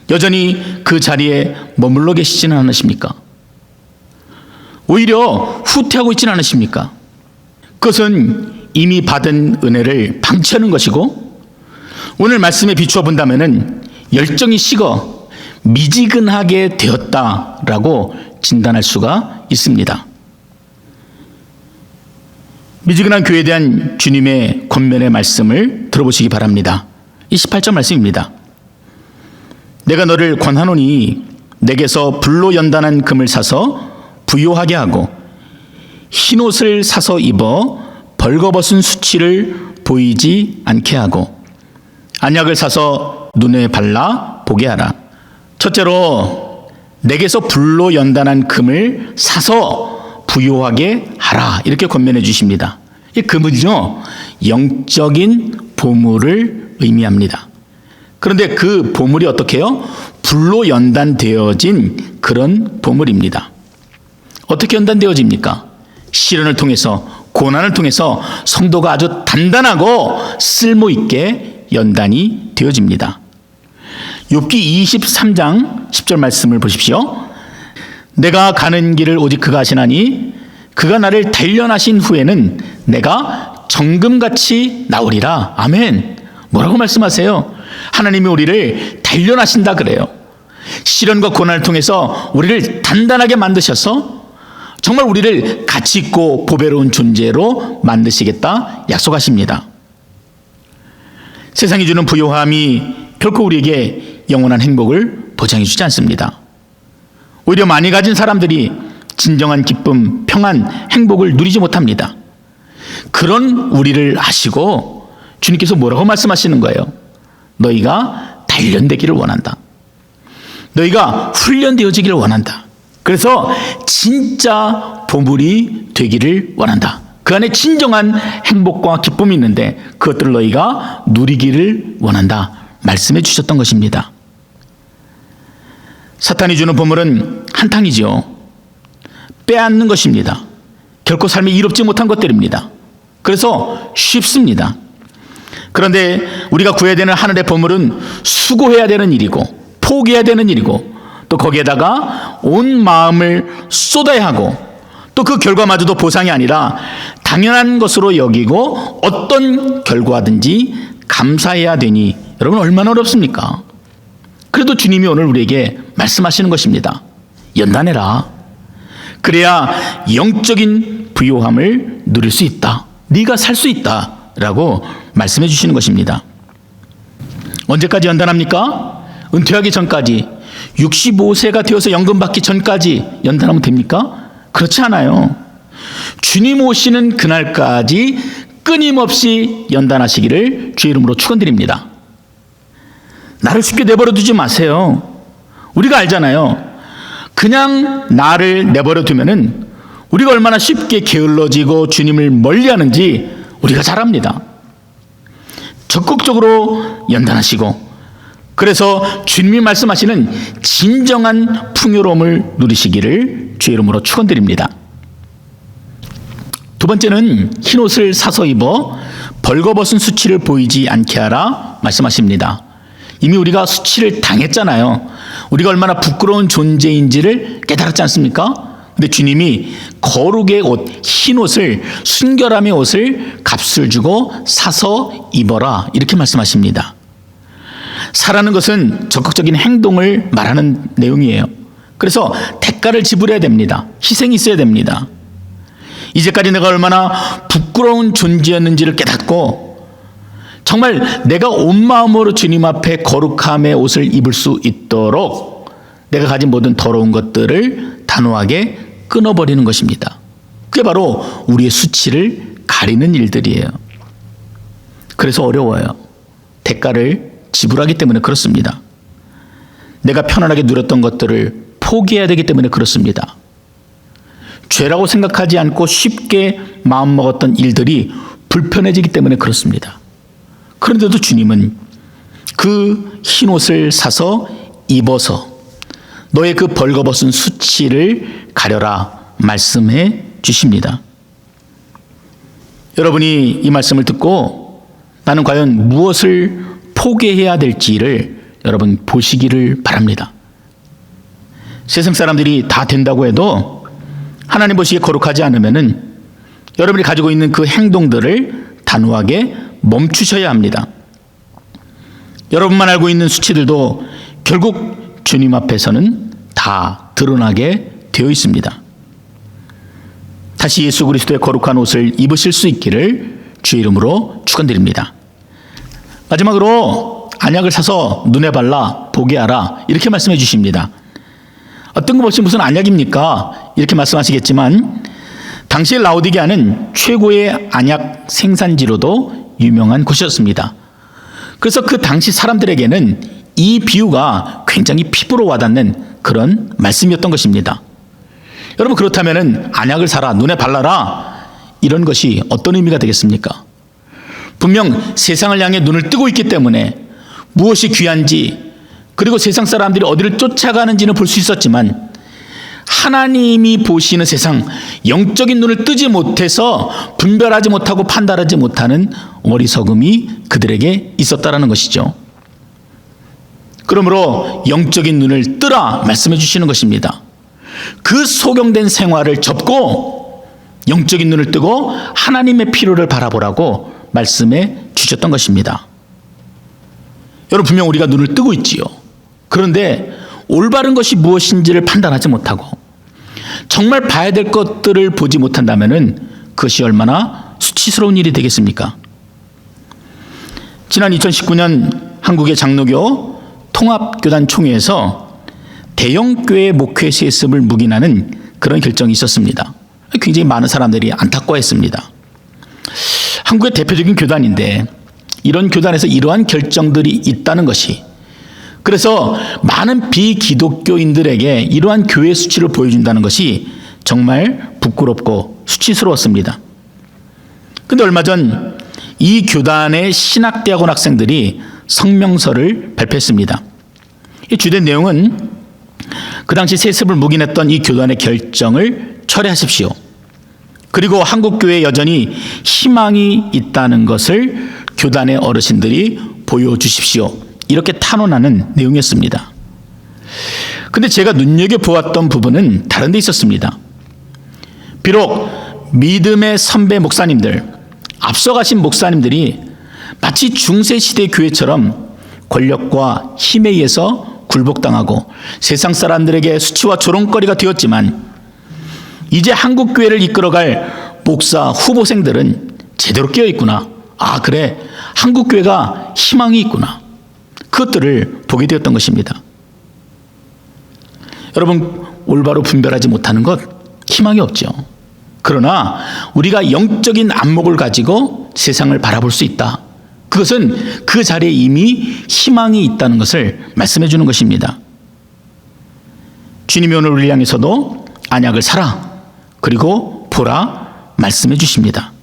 여전히 그 자리에 머물러 계시지는 않으십니까? 오히려 후퇴하고 있지는 않으십니까? 그것은 이미 받은 은혜를 방치하는 것이고, 오늘 말씀에 비추어 본다면은 열정이 식어 미지근하게 되었다라고 진단할 수가 있습니다. 미지근한 교회에 대한 주님의 권면의 말씀을 들어보시기 바랍니다. 28절 말씀입니다. 내가 너를 권하노니 내게서 불로 연단한 금을 사서 부요하게 하고 흰옷을 사서 입어 벌거벗은 수치를 보이지 않게 하고 안약을 사서 눈에 발라 보게 하라. 첫째로 내게서 불로 연단한 금을 사서 부요하게 하라, 이렇게 권면해 주십니다. 이 금은요, 영적인 보물을 의미합니다. 그런데 그 보물이 어떻게 해요? 불로 연단되어진 그런 보물입니다. 어떻게 연단되어집니까? 시련을 통해서, 고난을 통해서 성도가 아주 단단하고 쓸모있게 연단이 되어집니다. 욥기 23장 10절 말씀을 보십시오. 내가 가는 길을 오직 그가 아시나니 그가 나를 단련하신 후에는 내가 정금같이 나오리라. 아멘. 뭐라고 말씀하세요? 하나님이 우리를 단련하신다 그래요. 시련과 고난을 통해서 우리를 단단하게 만드셔서 정말 우리를 가치 있고 보배로운 존재로 만드시겠다 약속하십니다. 세상이 주는 부요함이 결코 우리에게 영원한 행복을 보장해 주지 않습니다. 오히려 많이 가진 사람들이 진정한 기쁨, 평안, 행복을 누리지 못합니다. 그런 우리를 아시고 주님께서 뭐라고 말씀하시는 거예요? 너희가 단련되기를 원한다. 너희가 훈련되어지기를 원한다. 그래서 진짜 보물이 되기를 원한다. 그 안에 진정한 행복과 기쁨이 있는데 그것들을 너희가 누리기를 원한다. 말씀해 주셨던 것입니다. 사탄이 주는 보물은 한탕이지요. 빼앗는 것입니다. 결코 삶에 이롭지 못한 것들입니다. 그래서 쉽습니다. 그런데 우리가 구해야 되는 하늘의 보물은 수고해야 되는 일이고 포기해야 되는 일이고 또 거기에다가 온 마음을 쏟아야 하고 또 그 결과마저도 보상이 아니라 당연한 것으로 여기고 어떤 결과든지 감사해야 되니 여러분 얼마나 어렵습니까? 그래도 주님이 오늘 우리에게 말씀하시는 것입니다. 연단해라. 그래야 영적인 부요함을 누릴 수 있다. 네가 살 수 있다. 라고 말씀해 주시는 것입니다. 언제까지 연단합니까? 은퇴하기 전까지 65세가 되어서 연금 받기 전까지 연단하면 됩니까? 그렇지 않아요. 주님 오시는 그날까지 끊임없이 연단하시기를 주의 이름으로 축원드립니다. 나를 쉽게 내버려 두지 마세요. 우리가 알잖아요. 그냥 나를 내버려 두면은 우리가 얼마나 쉽게 게을러지고 주님을 멀리하는지 우리가 잘 압니다. 적극적으로 연단하시고 그래서 주님이 말씀하시는 진정한 풍요로움을 누리시기를 주의 이름으로 축원드립니다. 두 번째는 흰옷을 사서 입어 벌거벗은 수치를 보이지 않게 하라 말씀하십니다. 이미 우리가 수치를 당했잖아요. 우리가 얼마나 부끄러운 존재인지를 깨달았지 않습니까? 근데 주님이 거룩의 옷, 흰옷을, 순결함의 옷을 값을 주고 사서 입어라 이렇게 말씀하십니다. 사라는 것은 적극적인 행동을 말하는 내용이에요. 그래서 대가를 지불해야 됩니다. 희생이 있어야 됩니다. 이제까지 내가 얼마나 부끄러운 존재였는지를 깨닫고 정말 내가 온 마음으로 주님 앞에 거룩함의 옷을 입을 수 있도록 내가 가진 모든 더러운 것들을 단호하게 끊어버리는 것입니다. 그게 바로 우리의 수치를 가리는 일들이에요. 그래서 어려워요. 대가를 지불하기 때문에 그렇습니다. 내가 편안하게 누렸던 것들을 포기해야 되기 때문에 그렇습니다. 죄라고 생각하지 않고 쉽게 마음먹었던 일들이 불편해지기 때문에 그렇습니다. 그런데도 주님은 그 흰옷을 사서 입어서 너의 그 벌거벗은 수치를 가려라 말씀해 주십니다. 여러분이 이 말씀을 듣고 나는 과연 무엇을 포기해야 될지를 여러분 보시기를 바랍니다. 세상 사람들이 다 된다고 해도 하나님 보시기에 거룩하지 않으면은 여러분이 가지고 있는 그 행동들을 단호하게 멈추셔야 합니다. 여러분만 알고 있는 수치들도 결국 주님 앞에서는 다 드러나게 되어 있습니다. 다시 예수 그리스도의 거룩한 옷을 입으실 수 있기를 주의 이름으로 축원드립니다. 마지막으로 안약을 사서 눈에 발라 보게 하라 이렇게 말씀해 주십니다. 뜬금없이 무슨 안약입니까? 이렇게 말씀하시겠지만 당시 라오디게아는 최고의 안약 생산지로도 유명한 곳이었습니다. 그래서 그 당시 사람들에게는 이 비유가 굉장히 피부로 와닿는 그런 말씀이었던 것입니다. 여러분 그렇다면 안약을 사라, 눈에 발라라 이런 것이 어떤 의미가 되겠습니까? 분명 세상을 향해 눈을 뜨고 있기 때문에 무엇이 귀한지 그리고 세상 사람들이 어디를 쫓아가는지는 볼 수 있었지만 하나님이 보시는 세상, 영적인 눈을 뜨지 못해서 분별하지 못하고 판단하지 못하는 어리석음이 그들에게 있었다라는 것이죠. 그러므로 영적인 눈을 뜨라 말씀해 주시는 것입니다. 그 소경된 생활을 접고 영적인 눈을 뜨고 하나님의 필요를 바라보라고 말씀해 주셨던 것입니다. 여러분, 분명 우리가 눈을 뜨고 있지요. 그런데 올바른 것이 무엇인지를 판단하지 못하고 정말 봐야 될 것들을 보지 못한다면 그것이 얼마나 수치스러운 일이 되겠습니까? 지난 2019년 한국의 장로교 통합교단 총회에서 대형교회 목회 세습을 묵인하는 그런 결정이 있었습니다. 굉장히 많은 사람들이 안타까워했습니다. 한국의 대표적인 교단인데 이런 교단에서 이러한 결정들이 있다는 것이, 그래서 많은 비기독교인들에게 이러한 교회 수치를 보여준다는 것이 정말 부끄럽고 수치스러웠습니다. 그런데 얼마 전 이 교단의 신학대학원 학생들이 성명서를 발표했습니다. 이 주된 내용은 그 당시 세습을 묵인했던 이 교단의 결정을 철회하십시오. 그리고 한국교회에 여전히 희망이 있다는 것을 교단의 어르신들이 보여주십시오. 이렇게 탄원하는 내용이었습니다. 그런데 제가 눈여겨보았던 부분은 다른 데 있었습니다. 비록 믿음의 선배 목사님들, 앞서가신 목사님들이 마치 중세시대 교회처럼 권력과 힘에 의해서 굴복당하고 세상 사람들에게 수치와 조롱거리가 되었지만 이제 한국교회를 이끌어갈 목사 후보생들은 제대로 깨어있구나. 아, 그래, 한국교회가 희망이 있구나. 그것들을 보게 되었던 것입니다. 여러분, 올바로 분별하지 못하는 것 희망이 없죠. 그러나 우리가 영적인 안목을 가지고 세상을 바라볼 수 있다. 그것은 그 자리에 이미 희망이 있다는 것을 말씀해 주는 것입니다. 주님이 오늘 우리를 향해서도 안약을 사라, 그리고 보라 말씀해 주십니다.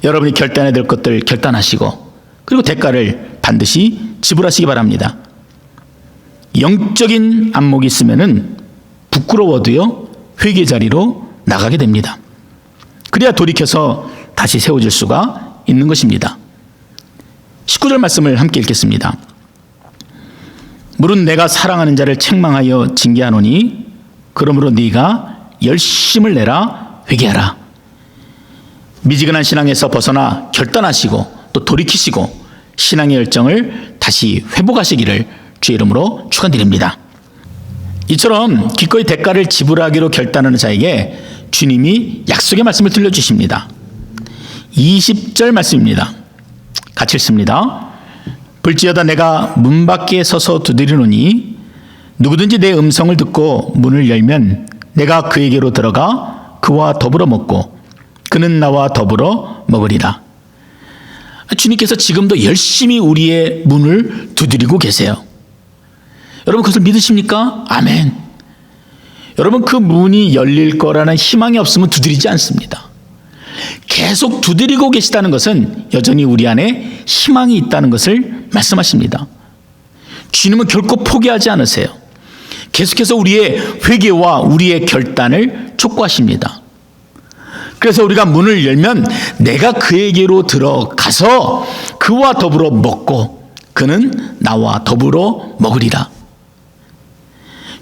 여러분이 결단해야 될 것들 결단하시고 그리고 대가를 반드시 지불하시기 바랍니다. 영적인 안목이 있으면은 부끄러워도요 회개 자리로 나가게 됩니다. 그래야 돌이켜서 다시 세워질 수가 있는 것입니다. 19절 말씀을 함께 읽겠습니다. 물은 내가 사랑하는 자를 책망하여 징계하노니 그러므로 네가 열심을 내라 회개하라. 미지근한 신앙에서 벗어나 결단하시고 또 돌이키시고 신앙의 열정을 다시 회복하시기를 주의 이름으로 축원드립니다. 이처럼 기꺼이 대가를 지불하기로 결단하는 자에게 주님이 약속의 말씀을 들려주십니다. 20절 말씀입니다. 같이 읽습니다. 볼지어다 내가 문 밖에 서서 두드리노니 누구든지 내 음성을 듣고 문을 열면 내가 그에게로 들어가 그와 더불어 먹고 그는 나와 더불어 먹으리라. 주님께서 지금도 열심히 우리의 문을 두드리고 계세요. 여러분, 그것을 믿으십니까? 아멘. 여러분, 그 문이 열릴 거라는 희망이 없으면 두드리지 않습니다. 계속 두드리고 계시다는 것은 여전히 우리 안에 희망이 있다는 것을 말씀하십니다. 주님은 결코 포기하지 않으세요. 계속해서 우리의 회개와 우리의 결단을 촉구하십니다. 그래서 우리가 문을 열면 내가 그에게로 들어가서 그와 더불어 먹고 그는 나와 더불어 먹으리라.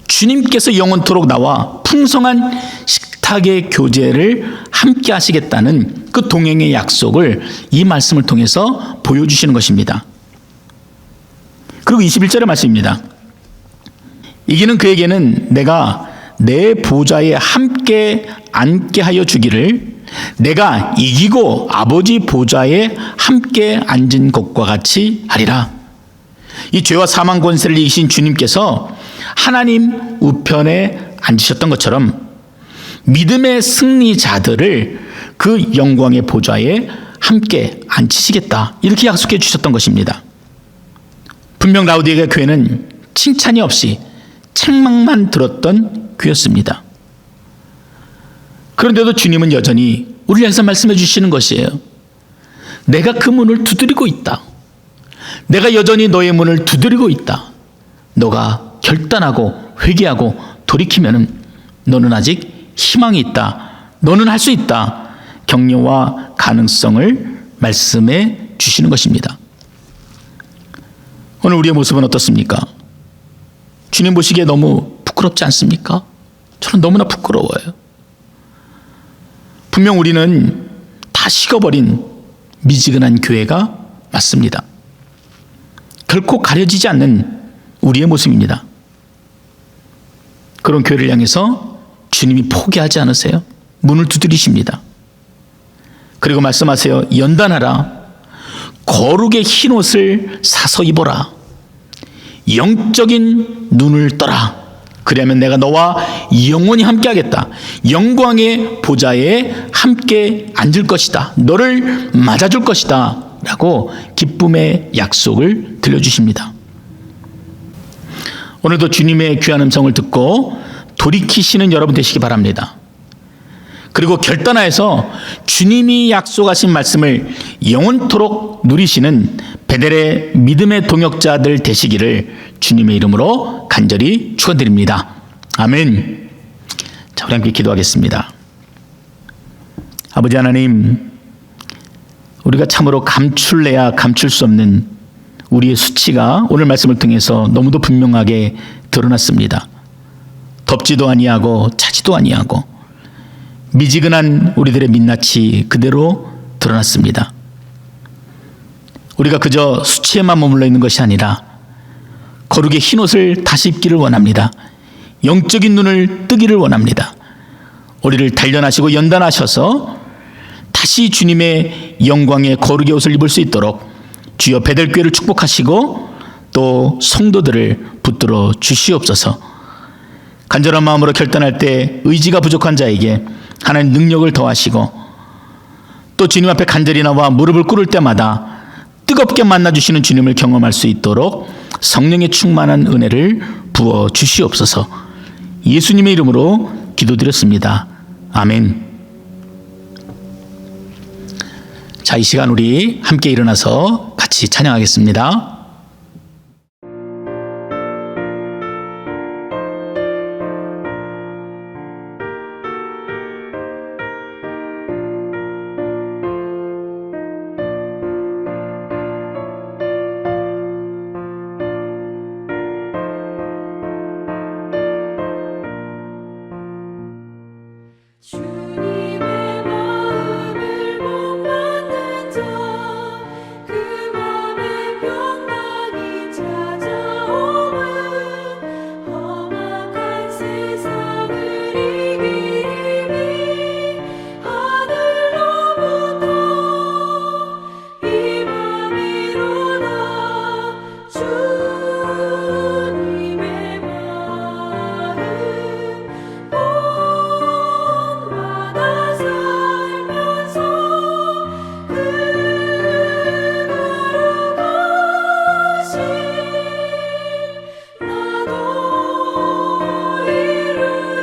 주님께서 영원토록 나와 풍성한 식탁의 교제를 함께 하시겠다는 그 동행의 약속을 이 말씀을 통해서 보여주시는 것입니다. 그리고 21절의 말씀입니다. 이기는 그에게는 내가 내 보좌에 함께 앉게 하여 주기를 내가 이기고 아버지 보좌에 함께 앉은 것과 같이 하리라. 이 죄와 사망 권세를 이기신 주님께서 하나님 우편에 앉으셨던 것처럼 믿음의 승리자들을 그 영광의 보좌에 함께 앉히시겠다, 이렇게 약속해 주셨던 것입니다. 분명 라우디게아 교회는 칭찬이 없이 책망만 들었던 교회였습니다. 그런데도 주님은 여전히 우리를 향해서 말씀해 주시는 것이에요. 내가 그 문을 두드리고 있다. 내가 여전히 너의 문을 두드리고 있다. 너가 결단하고 회개하고 돌이키면은 너는 아직 희망이 있다. 너는 할 수 있다. 격려와 가능성을 말씀해 주시는 것입니다. 오늘 우리의 모습은 어떻습니까? 주님 보시기에 너무 부끄럽지 않습니까? 저는 너무나 부끄러워요. 분명 우리는 다 식어버린 미지근한 교회가 맞습니다. 결코 가려지지 않는 우리의 모습입니다. 그런 교회를 향해서 주님이 포기하지 않으세요. 문을 두드리십니다. 그리고 말씀하세요. 연단하라. 거룩의 흰옷을 사서 입어라. 영적인 눈을 떠라. 그러면 내가 너와 영원히 함께하겠다. 영광의 보좌에 함께 앉을 것이다. 너를 맞아줄 것이다. 라고 기쁨의 약속을 들려주십니다. 오늘도 주님의 귀한 음성을 듣고 돌이키시는 여러분 되시기 바랍니다. 그리고 결단하여서 주님이 약속하신 말씀을 영원토록 누리시는 베델의 믿음의 동역자들 되시기를 주님의 이름으로 간절히 축원드립니다. 아멘. 자, 우리 함께 기도하겠습니다. 아버지 하나님, 우리가 참으로 감출래야 감출 수 없는 우리의 수치가 오늘 말씀을 통해서 너무도 분명하게 드러났습니다. 덥지도 아니하고 차지도 아니하고 미지근한 우리들의 민낯이 그대로 드러났습니다. 우리가 그저 수치에만 머물러 있는 것이 아니라 거룩의 흰옷을 다시 입기를 원합니다. 영적인 눈을 뜨기를 원합니다. 우리를 단련하시고 연단하셔서 다시 주님의 영광의 거룩의 옷을 입을 수 있도록 주여 베델교회를 축복하시고 또 성도들을 붙들어 주시옵소서. 간절한 마음으로 결단할 때 의지가 부족한 자에게 하나님 능력을 더하시고 또 주님 앞에 간절히 나와 무릎을 꿇을 때마다 뜨겁게 만나주시는 주님을 경험할 수 있도록 성령의 충만한 은혜를 부어 주시옵소서. 예수님의 이름으로 기도드렸습니다. 아멘. 자, 이 시간 우리 함께 일어나서 같이 찬양하겠습니다. 주님의 마음을 못 받는 자, 그 맘에 평강이 찾아오면 험악한 세상을 이기리니 하늘로부터 임함이로다. 주님의 마음 마다 살면서 그거룩하신 나도 이루리.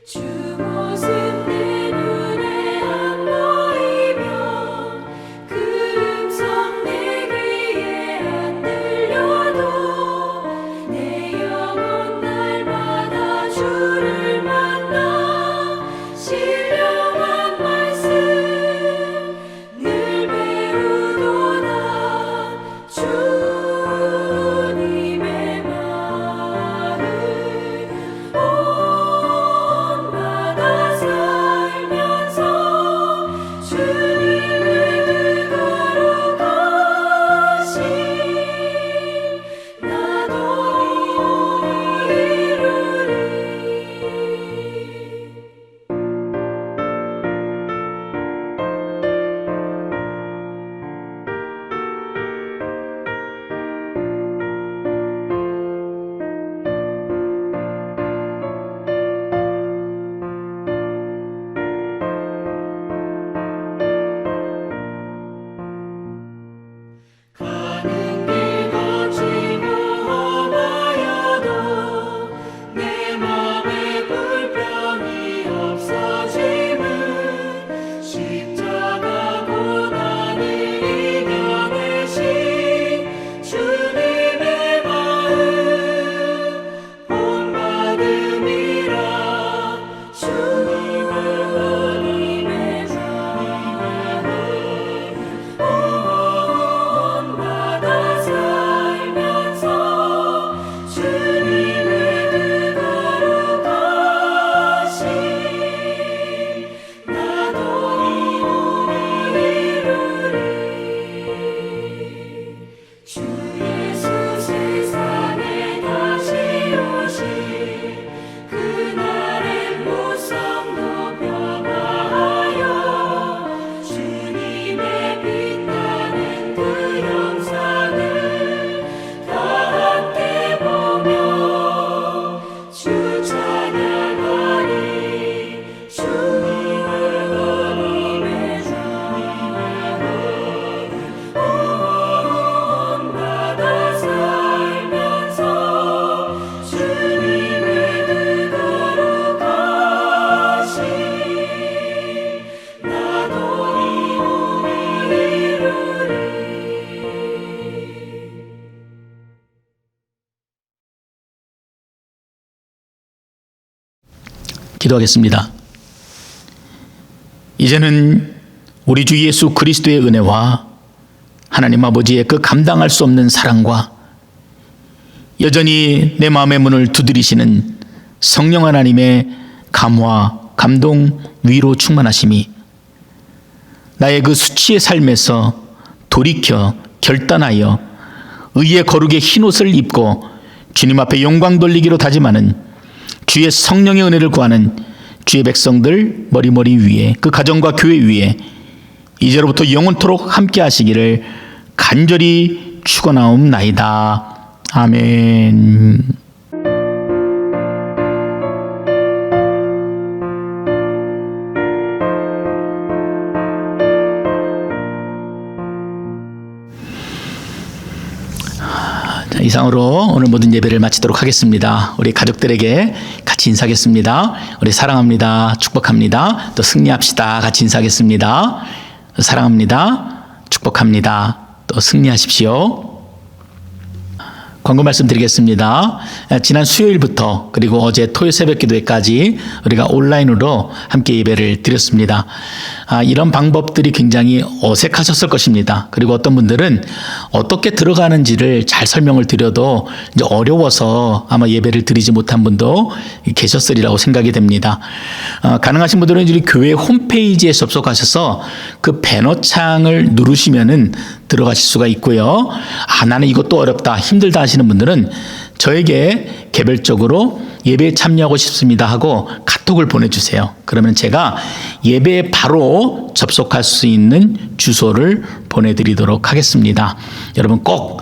주 모습 내 눈에 안 보이며 그 음성 내 귀에 안 들려도 내 영혼 날마다 주를 만나 신령한 말씀 늘 배우도다. 주님의 마음 온마다 살면서 주님의 거룩하신 나도 이루리. 기도하겠습니다. 이제는 우리 주 예수 그리스도의 은혜와 하나님 아버지의 그 감당할 수 없는 사랑과 여전히 내 마음의 문을 두드리시는 성령 하나님의 감화, 감동, 위로 충만하심이 나의 그 수치의 삶에서 돌이켜 결단하여 의의 거룩의 흰옷을 입고 주님 앞에 영광 돌리기로 다짐하는 주의 성령의 은혜를 구하는 주의 백성들 머리 위에 그 가정과 교회 위에 이제로부터 영원토록 함께 하시기를 간절히 축원하옵나이다. 아멘. 자, 이상으로 오늘 모든 예배를 마치도록 하겠습니다. 우리 가족들에게 같이 인사하겠습니다. 우리 사랑합니다. 축복합니다. 또 승리합시다. 같이 인사하겠습니다. 사랑합니다. 축복합니다. 또 승리하십시오. 광고 말씀드리겠습니다. 지난 수요일부터 그리고 어제 토요 새벽 기도회까지 우리가 온라인으로 함께 예배를 드렸습니다. 이런 방법들이 굉장히 어색하셨을 것입니다. 그리고 어떤 분들은 어떻게 들어가는지를 잘 설명을 드려도 이제 어려워서 아마 예배를 드리지 못한 분도 계셨으리라고 생각이 됩니다. 가능하신 분들은 우리 교회 홈페이지에 접속하셔서 그 배너창을 누르시면은 들어가실 수가 있고요. 나는 이것도 어렵다, 힘들다 하시는 분들은 저에게 개별적으로 예배에 참여하고 싶습니다 하고 카톡을 보내주세요. 그러면 제가 예배에 바로 접속할 수 있는 주소를 보내드리도록 하겠습니다. 여러분 꼭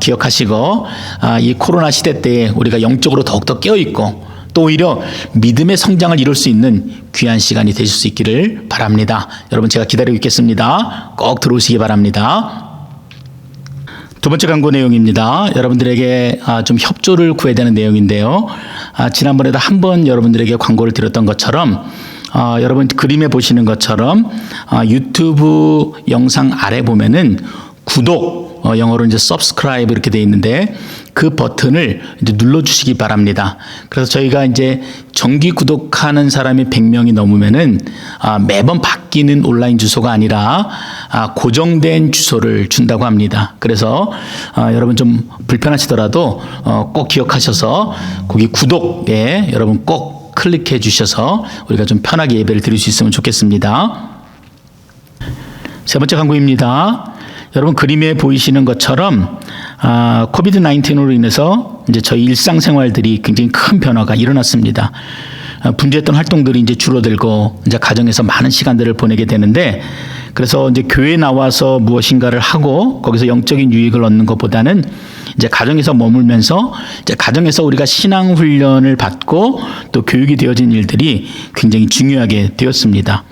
기억하시고 이 코로나 시대 때에 우리가 영적으로 더욱더 깨어있고 또 오히려 믿음의 성장을 이룰 수 있는 귀한 시간이 되실 수 있기를 바랍니다. 여러분 제가 기다리고 있겠습니다. 꼭 들어오시기 바랍니다. 두 번째 광고 내용입니다. 여러분들에게 좀 협조를 구해야 되는 내용인데요. 지난번에도 한번 여러분들에게 광고를 드렸던 것처럼 여러분 그림에 보시는 것처럼 유튜브 영상 아래 보면은 구독, 영어로 이제 subscribe 이렇게 되어 있는데 그 버튼을 이제 눌러주시기 바랍니다. 그래서 저희가 이제 정기 구독하는 사람이 100명이 넘으면은 매번 바뀌는 온라인 주소가 아니라 고정된 주소를 준다고 합니다. 그래서 여러분 좀 불편하시더라도 꼭 기억하셔서 거기 구독에 여러분 꼭 클릭해 주셔서 우리가 좀 편하게 예배를 드릴 수 있으면 좋겠습니다. 세 번째 광고입니다. 여러분 그림에 보이시는 것처럼 코비드 19으로 인해서 이제 저희 일상생활들이 굉장히 큰 변화가 일어났습니다. 분주했던 활동들이 이제 줄어들고 이제 가정에서 많은 시간들을 보내게 되는데 그래서 이제 교회에 나와서 무엇인가를 하고 거기서 영적인 유익을 얻는 것보다는 이제 가정에서 머물면서 이제 가정에서 우리가 신앙 훈련을 받고 또 교육이 되어진 일들이 굉장히 중요하게 되었습니다.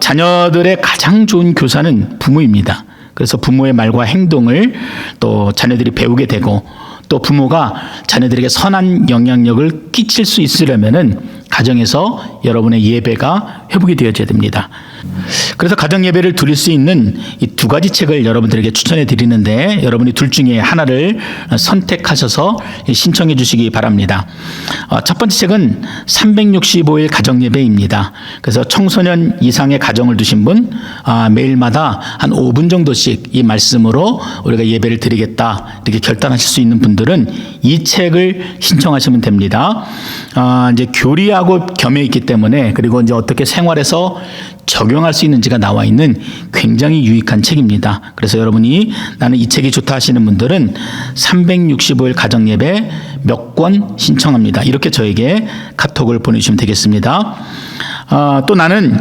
자녀들의 가장 좋은 교사는 부모입니다. 그래서 부모의 말과 행동을 또 자녀들이 배우게 되고 또 부모가 자녀들에게 선한 영향력을 끼칠 수 있으려면은 가정에서 여러분의 예배가 회복이 되어져야 됩니다. 그래서 가정 예배를 드릴 수 있는 이 두 가지 책을 여러분들에게 추천해 드리는데 여러분이 둘 중에 하나를 선택하셔서 신청해 주시기 바랍니다. 첫 번째 책은 365일 가정 예배입니다. 그래서 청소년 이상의 가정을 두신 분 매일마다 한 5분 정도씩 이 말씀으로 우리가 예배를 드리겠다 이렇게 결단하실 수 있는 분들은 이 책을 신청하시면 됩니다. 이제 교리하고 겸해 있기 때문에 그리고 이제 어떻게 생활에서 적용할 수 있는지가 나와 있는 굉장히 유익한 책입니다. 그래서 여러분이 나는 이 책이 좋다 하시는 분들은 365일 가정예배 몇 권 신청합니다. 이렇게 저에게 카톡을 보내주시면 되겠습니다. 또 나는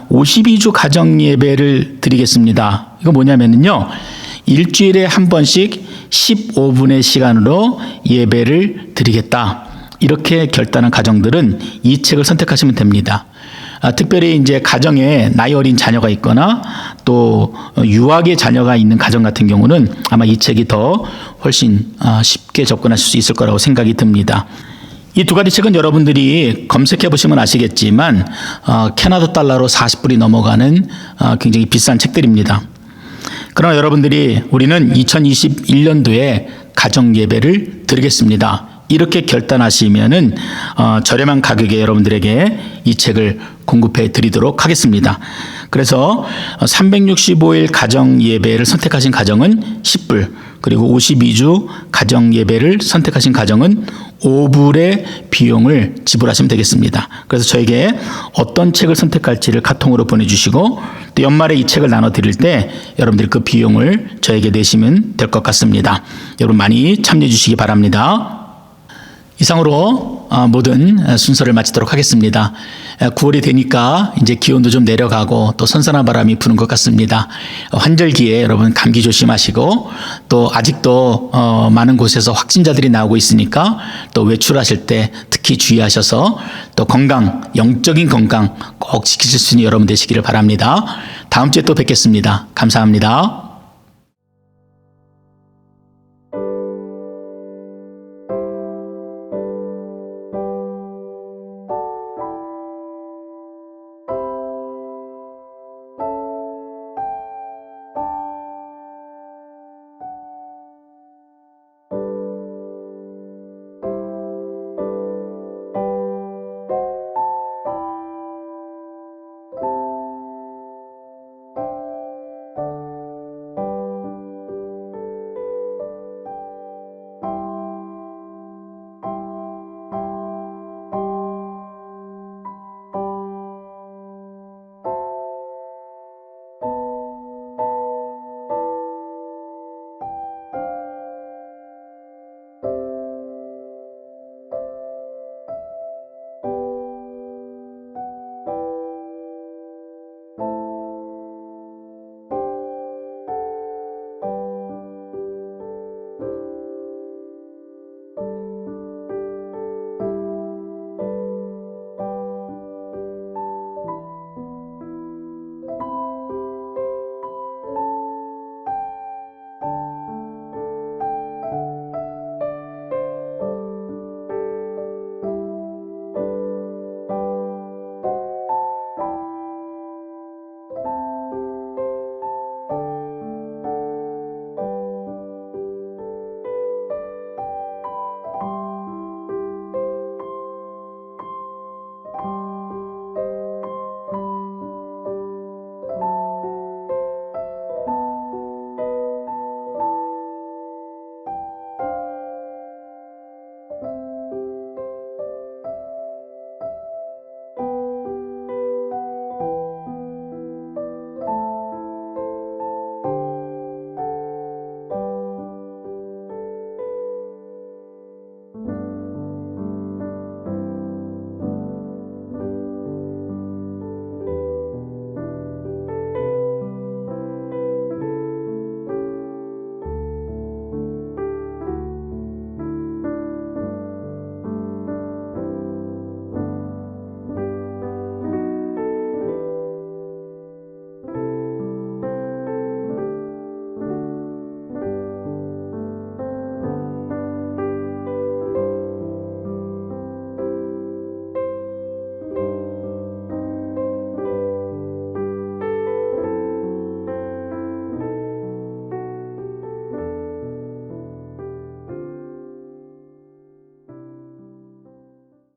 52주 가정예배를 드리겠습니다. 이거 뭐냐면요. 일주일에 한 번씩 15분의 시간으로 예배를 드리겠다. 이렇게 결단한 가정들은 이 책을 선택하시면 됩니다. 특별히 이제 가정에 나이 어린 자녀가 있거나 또 유학의 자녀가 있는 가정 같은 경우는 아마 이 책이 더 훨씬 쉽게 접근하실 수 있을 거라고 생각이 듭니다. 이 두 가지 책은 여러분들이 검색해 보시면 아시겠지만 캐나다 달러로 40불이 넘어가는 굉장히 비싼 책들입니다. 그러나 여러분들이 우리는 2021년도에 가정 예배를 드리겠습니다. 이렇게 결단하시면은 저렴한 가격에 여러분들에게 이 책을 공급해 드리도록 하겠습니다. 그래서 365일 가정 예배를 선택하신 가정은 10불, 그리고 52주 가정 예배를 선택하신 가정은 5불의 비용을 지불하시면 되겠습니다. 그래서 저에게 어떤 책을 선택할지를 카톡으로 보내주시고 또 연말에 이 책을 나눠드릴 때 여러분들이 그 비용을 저에게 내시면 될 것 같습니다. 여러분 많이 참여해 주시기 바랍니다. 이상으로 모든 순서를 마치도록 하겠습니다. 9월이 되니까 이제 기온도 좀 내려가고 또 선선한 바람이 부는 것 같습니다. 환절기에 여러분 감기 조심하시고 또 아직도 많은 곳에서 확진자들이 나오고 있으니까 또 외출하실 때 특히 주의하셔서 또 건강, 영적인 건강 꼭 지키실 수 있는 여러분 되시기를 바랍니다. 다음 주에 또 뵙겠습니다. 감사합니다.